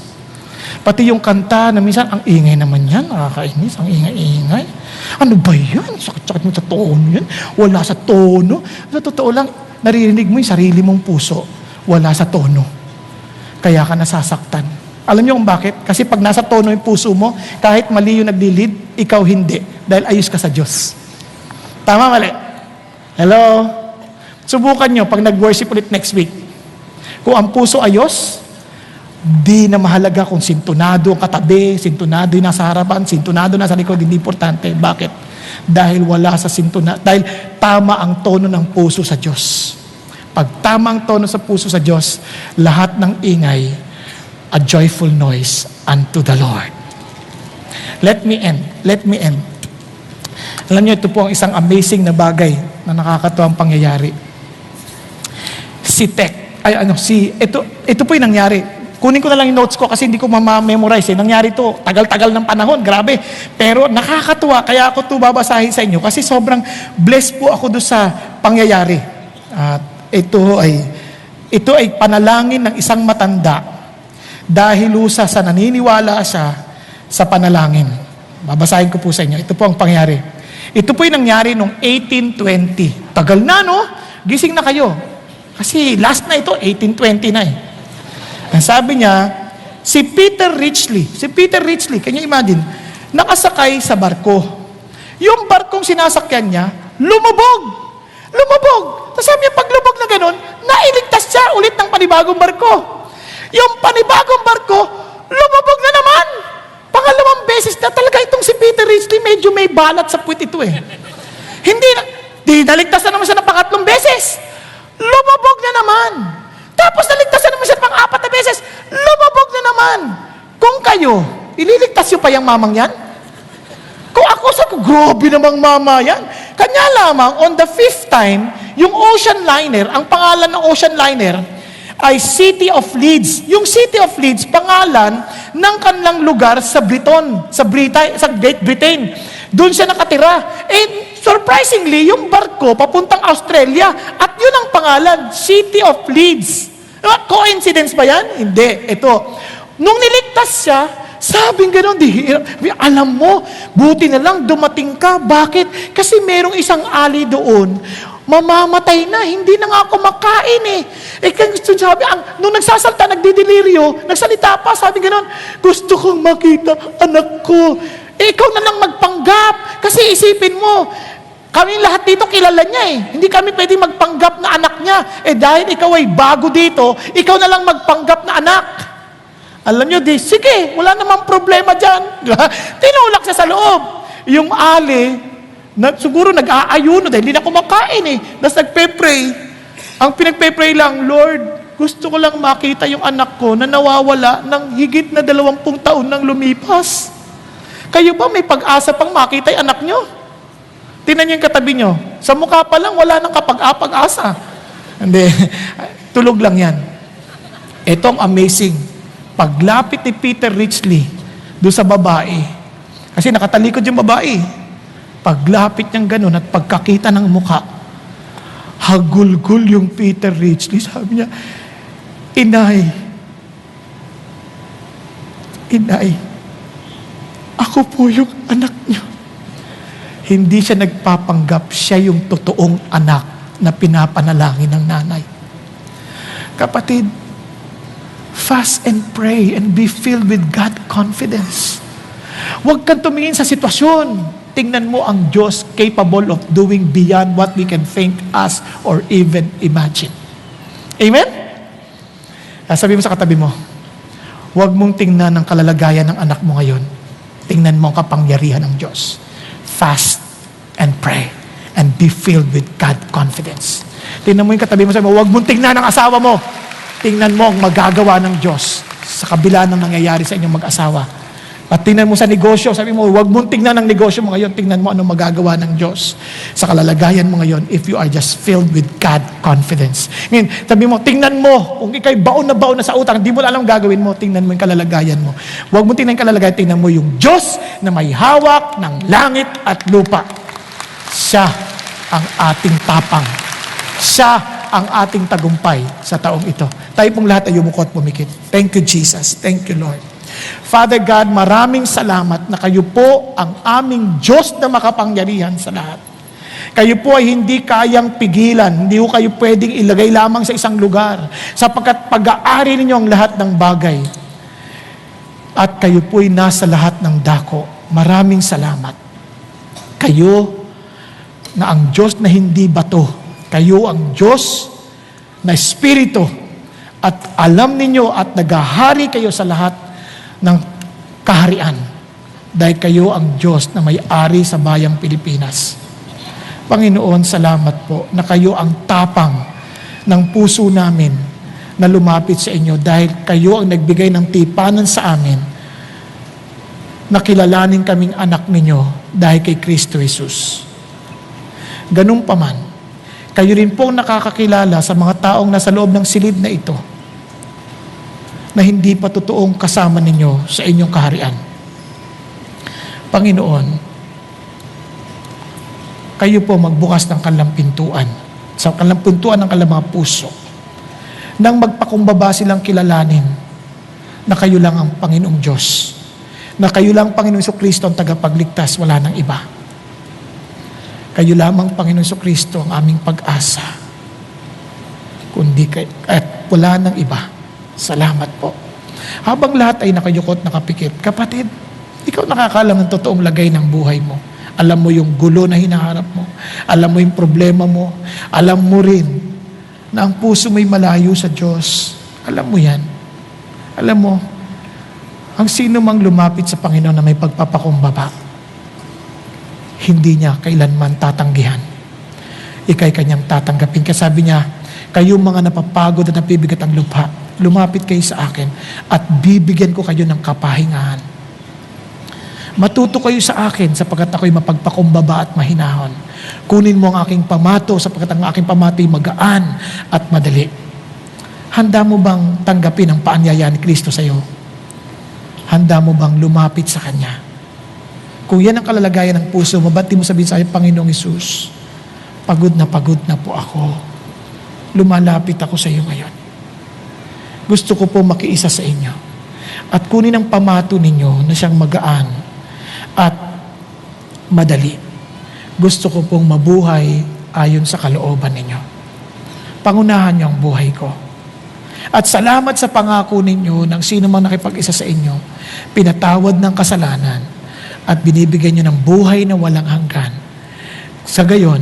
[SPEAKER 1] Pati yung kanta na minsan, ang ingay naman yan, nakakainis, ang ingay-ingay. Ano ba yan? Sakit-sakit mo sa tono yan. Wala sa tono. Sa totoo lang, naririnig mo yung sarili mong puso. Wala sa tono. Kaya ka nasasaktan. Alam niyo kung bakit? Kasi pag nasa tono yung puso mo, kahit mali yung naglilid, ikaw hindi. Dahil ayos ka sa Diyos. Tama, mali? Hello? Subukan nyo pag nag-worship ulit next week. Kung ang puso ayos, di na mahalaga kung sintonado ang katabi, sintonado yung nasa harapan, sintonado nasa likod, hindi importante. Bakit? Dahil wala sa dahil tama ang tono ng puso sa Diyos. Pag tama ang tono sa puso sa Diyos, lahat ng ingay, a joyful noise unto the Lord. Let me end. Alam niyo, ito po ang isang amazing na bagay na nakakatuwang pangyayari. Ito po yung nangyari. Kunin ko na lang yung notes ko kasi hindi ko memorize. Nangyari to, tagal-tagal ng panahon, grabe. Pero nakakatuwa, kaya ako ito babasahin sa inyo kasi sobrang blessed po ako doon sa pangyayari. At ito ay panalangin ng isang matanda dahil sa naniniwala siya sa panalangin. Babasahin ko po sa inyo. Ito po ang pangyari. Ito po yung nangyari noong 1820. Tagal na, no? Gising na kayo. Kasi last na ito, 1820 na eh. Ang sabi niya, si Peter Ridgely, can you imagine, nakasakay sa barko. Yung barkong sinasakyan niya, lumubog. Tapos sabi niya, pag lubog na ganun, nailigtas siya ulit ng panibagong barko. Yung panibagong barko, lumubog na naman. Pangalawang beses na talaga itong si Peter Ridgely, medyo may balat sa puwit ito eh. Naligtas na naman siya ng pangatlong beses. Lumubog na naman. Tapos naligtas na naman siya ng pang-apat na beses. Lumubog na naman. Kung kayo, ililigtas yung pa yung mamang yan? Kung ako sa grabe namang mama yan. Kanya lamang, on the 5th time, yung ocean liner, ang pangalan ng ocean liner, ay City of Leeds. Yung City of Leeds, pangalan ng kanilang lugar sa Great Britain. Doon siya nakatira. Surprisingly, yung barko papuntang Australia at yun ang pangalan, City of Leeds. Coincidence ba yan? Hindi. Ito. Nung niligtas siya, sabing gano'n, alam mo, buti na lang dumating ka. Bakit? Kasi merong isang ali doon, mamamatay na, hindi na nga ako makain eh. Gusto sabi, nung nagsasalta, nagdidelirio, nagsalita pa, sabi gano'n, gusto kong makita anak ko. Ikaw na lang magpanggap. Kasi isipin mo, kami lahat dito kilala niya eh. Hindi kami pwedeng magpanggap na anak niya. Dahil ikaw ay bago dito, ikaw na lang magpanggap na anak. Alam niyo, sige, wala namang problema dyan. Tinulak siya sa loob. Yung ali, siguro nag-aayuno dahil hindi na kumakain eh. Tapos nagpe-pray. Ang pinagpe-pray lang, Lord, gusto ko lang makita yung anak ko na nawawala ng higit na 20 taon nang lumipas. Kayo ba may pag-asa pang makita yung anak nyo? Tingnan niyo yung katabi nyo. Sa mukha pa lang, wala nang kapag-asa. Hindi. Tulog lang yan. Itong amazing. Paglapit ni Peter Ridgely doon sa babae, kasi nakatalikod yung babae, paglapit niyang ganun at pagkakita ng mukha, hagulgul yung Peter Ridgely. Sabi niya, Inay, ako po yung anak niyo. Hindi siya nagpapanggap, siya yung totoong anak na pinapanalangin ng nanay. Kapatid, fast and pray and be filled with God confidence. Huwag kang tumingin sa sitwasyon. Tingnan mo ang Diyos capable of doing beyond what we can think, ask, or even imagine. Amen? Sabi mo sa katabi mo, huwag mong tingnan ang kalalagayan ng anak mo ngayon. Tingnan mo ang kapangyarihan ng Diyos. Fast and pray and be filled with God confidence. Tingnan mo yung katabi mo, sabi mo, huwag mong tingnan ang asawa mo. Tingnan mo ang magagawa ng Diyos sa kabila ng nangyayari sa inyong mag-asawa. At tingnan mo sa negosyo, sabi mo, huwag mong tingnan ang negosyo mo ngayon, tingnan mo anong magagawa ng Diyos sa kalalagayan mo ngayon if you are just filled with God confidence. Ngayon, sabi mo, tingnan mo, kung ikaw'y baon na sa utang, di mo alam gagawin mo, tingnan mo yung kalalagayan mo. Huwag mong tingnan yung kalalagayan, tingnan mo yung Diyos na may hawak ng langit at lupa. Siya ang ating tapang. Siya ang ating tagumpay sa taong ito. Tayo pong lahat ay yumuko at pumikit. Thank you, Jesus. Thank you, Lord. Father God, maraming salamat na kayo po ang aming Diyos na makapangyarihan sa lahat. Kayo po ay hindi kayang pigilan, hindi po kayo pwedeng ilagay lamang sa isang lugar, sapagkat pag-aari ninyo ang lahat ng bagay. At kayo po ay nasa lahat ng dako. Maraming salamat. Kayo na ang Diyos na hindi bato, kayo ang Diyos na Espiritu, at alam ninyo at naghahari kayo sa lahat ng kaharian dahil kayo ang Diyos na may-ari sa bayang Pilipinas. Panginoon, salamat po na kayo ang tapang ng puso namin na lumapit sa inyo dahil kayo ang nagbigay ng tipanan sa amin na kilalanin kaming anak ninyo dahil kay Kristo Jesus. Ganun pa man, kayo rin pong nakakakilala sa mga taong nasa loob ng silid na ito na hindi pa totoong kasama ninyo sa inyong kaharian. Panginoon, kayo po magbukas ng kanilang pintuan, sa kanilang pintuan ng kanilang mga puso, nang magpakumbaba silang kilalanin na kayo lang ang Panginoong Diyos, na kayo lang Panginoong Jesucristo ang tagapagligtas, wala nang iba. Kayo lamang Panginoong Jesucristo ang aming pag-asa, kundi at wala nang iba. Salamat po. Habang lahat ay nakayukot, nakapikit, kapatid, ikaw nakakalam ng totoong lagay ng buhay mo. Alam mo yung gulo na hinaharap mo. Alam mo yung problema mo. Alam mo rin na ang puso mo'y malayo sa Diyos. Alam mo yan. Alam mo, ang sino mang lumapit sa Panginoon na may pagpapakumbaba, hindi niya kailanman tatanggihan. Ika'y kanyang tatanggapin. Kasabi niya, kayong mga napapagod at nabibigat ang lupa, lumapit kayo sa akin at bibigyan ko kayo ng kapahingahan. Matuto kayo sa akin sapagkat ako'y mapagpakumbaba at mahinahon. Kunin mo ang aking pamato sapagkat ang aking pamato ay magaan at madali. Handa mo bang tanggapin ang paanyaya ni Kristo sa iyo? Handa mo bang lumapit sa Kanya? Kung yan ang kalalagayan ng puso mo, ba't di mo sabihin sa akin, Panginoong Hesus, pagod na po ako. Lumalapit ako sa iyo ngayon. Gusto ko po makiisa sa inyo. At kunin ang pamato ninyo na siyang magaan at madali. Gusto ko pong mabuhay ayon sa kalooban ninyo. Pangunahan niyo ang buhay ko. At salamat sa pangako ninyo ng sino mang nakipag-isa sa inyo, pinatawad ng kasalanan at binibigyan niyo ng buhay na walang hanggan. Sa gayon,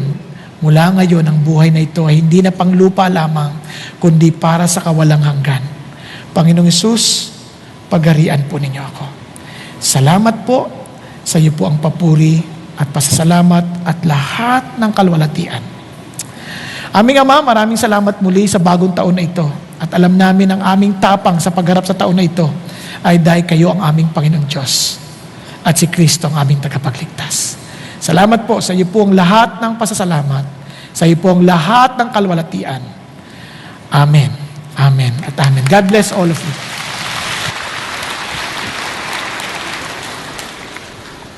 [SPEAKER 1] mula ngayon ang buhay na ito ay hindi na panglupa lamang, kundi para sa kawalang hanggan. Panginoong Hesus, pagharian po ninyo ako. Salamat po, sa iyo po ang papuri at pasasalamat at lahat ng kalwalatian. Aming Ama, maraming salamat muli sa bagong taon na ito. At alam namin ang aming tapang sa pagharap sa taon na ito ay dahil kayo ang aming Panginoong Diyos at si Kristo ang aming tagapagligtas. Salamat po sa iyo po ang lahat ng pasasalamat, sa iyo po ang lahat ng kalwalatian. Amen. Amen at amen. God bless all of you.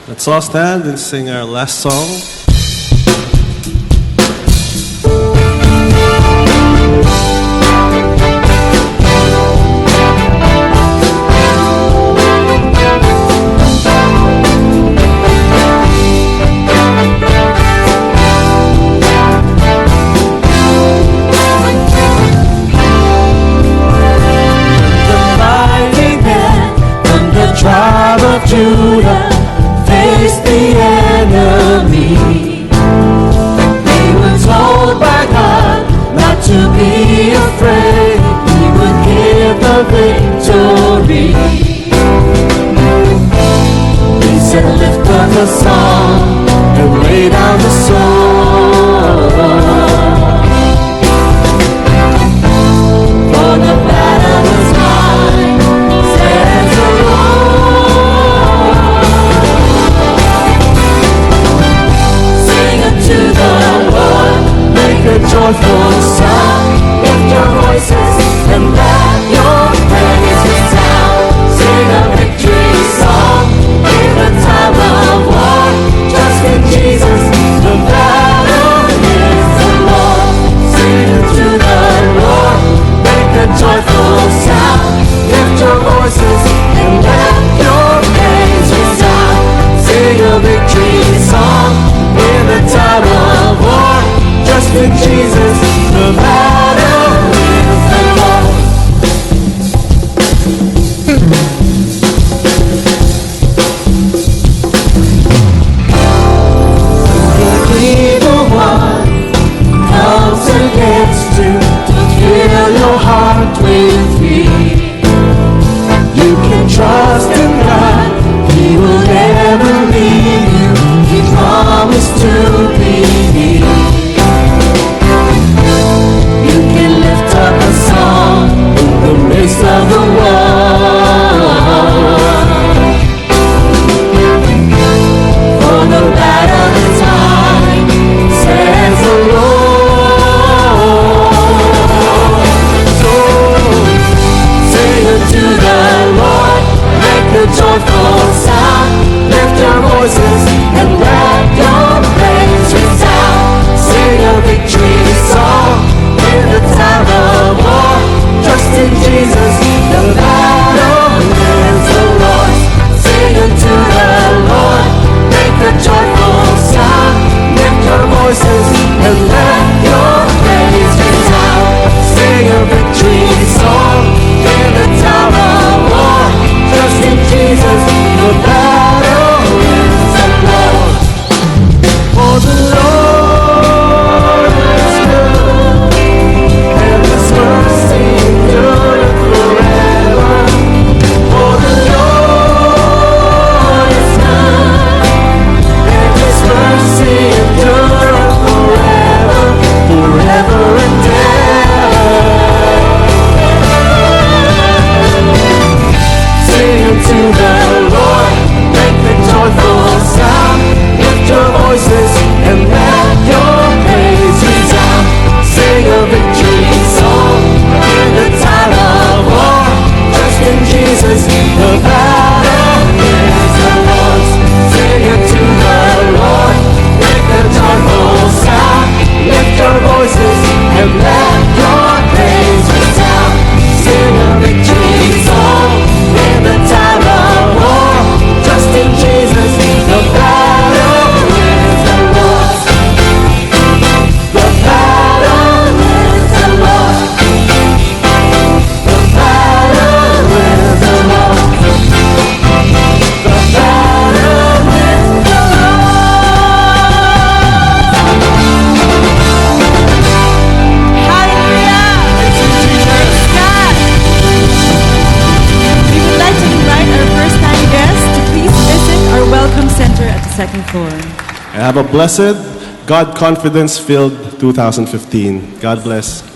[SPEAKER 2] Let's all stand and sing our last song.
[SPEAKER 3] Tribe of Judah faced the enemy. They were told by God not to be afraid. He would give the victory. He said, lift up the song and lay down the sword. For the battle is mine, says the Lord. voices and let your praise resound. Sing a victory song in the time of war. Trust in Jesus, the battle is the Lord. Sing it to the Lord, make a joyful sound. Lift your voices and let your praise resound. Sing a victory song in the time of war. Trust in Jesus, the battle is the Lord. The evil one comes against you to fill your heart with fear. You can trust in God, He will never leave you. He promised to be near. You can lift up a song in the midst of the war. For the battle is mine, says the Lord. So sing unto the Lord, make a joyful sound. Lift your voices and let your praise resound. Sing a victory song in the time of war. Trust in Jesus, the battle is the Lord. Sing unto the Lord, make a joyful sound. Lift your voices and let your praise resound. Sing a victory song in the time of war. Trust in Jesus, the battle is the Lord. For the Lord is good, and His mercy endureth forever. For the Lord is good, and His mercy endureth forever, forever and ever. Sing unto the Lord, make the joyful sound. Lift your voices and let your praise resound. Sing a victory song in the time of war. Trust in Jesus, the battle is the Lord's. Sing unto the Lord, make a joyful sound. Lift your voices and let your praise resound. Sing a victory song in the time of war. Trust in Jesus, the battle is the Lord's. The battle is the Lord's. The battle is the Lord's. The battle is the
[SPEAKER 4] Hallelujah! Praise God! We would like to invite our first-time guests to please visit our welcome center at the second floor.
[SPEAKER 2] And have a blessed, God confidence filled 2015. God bless.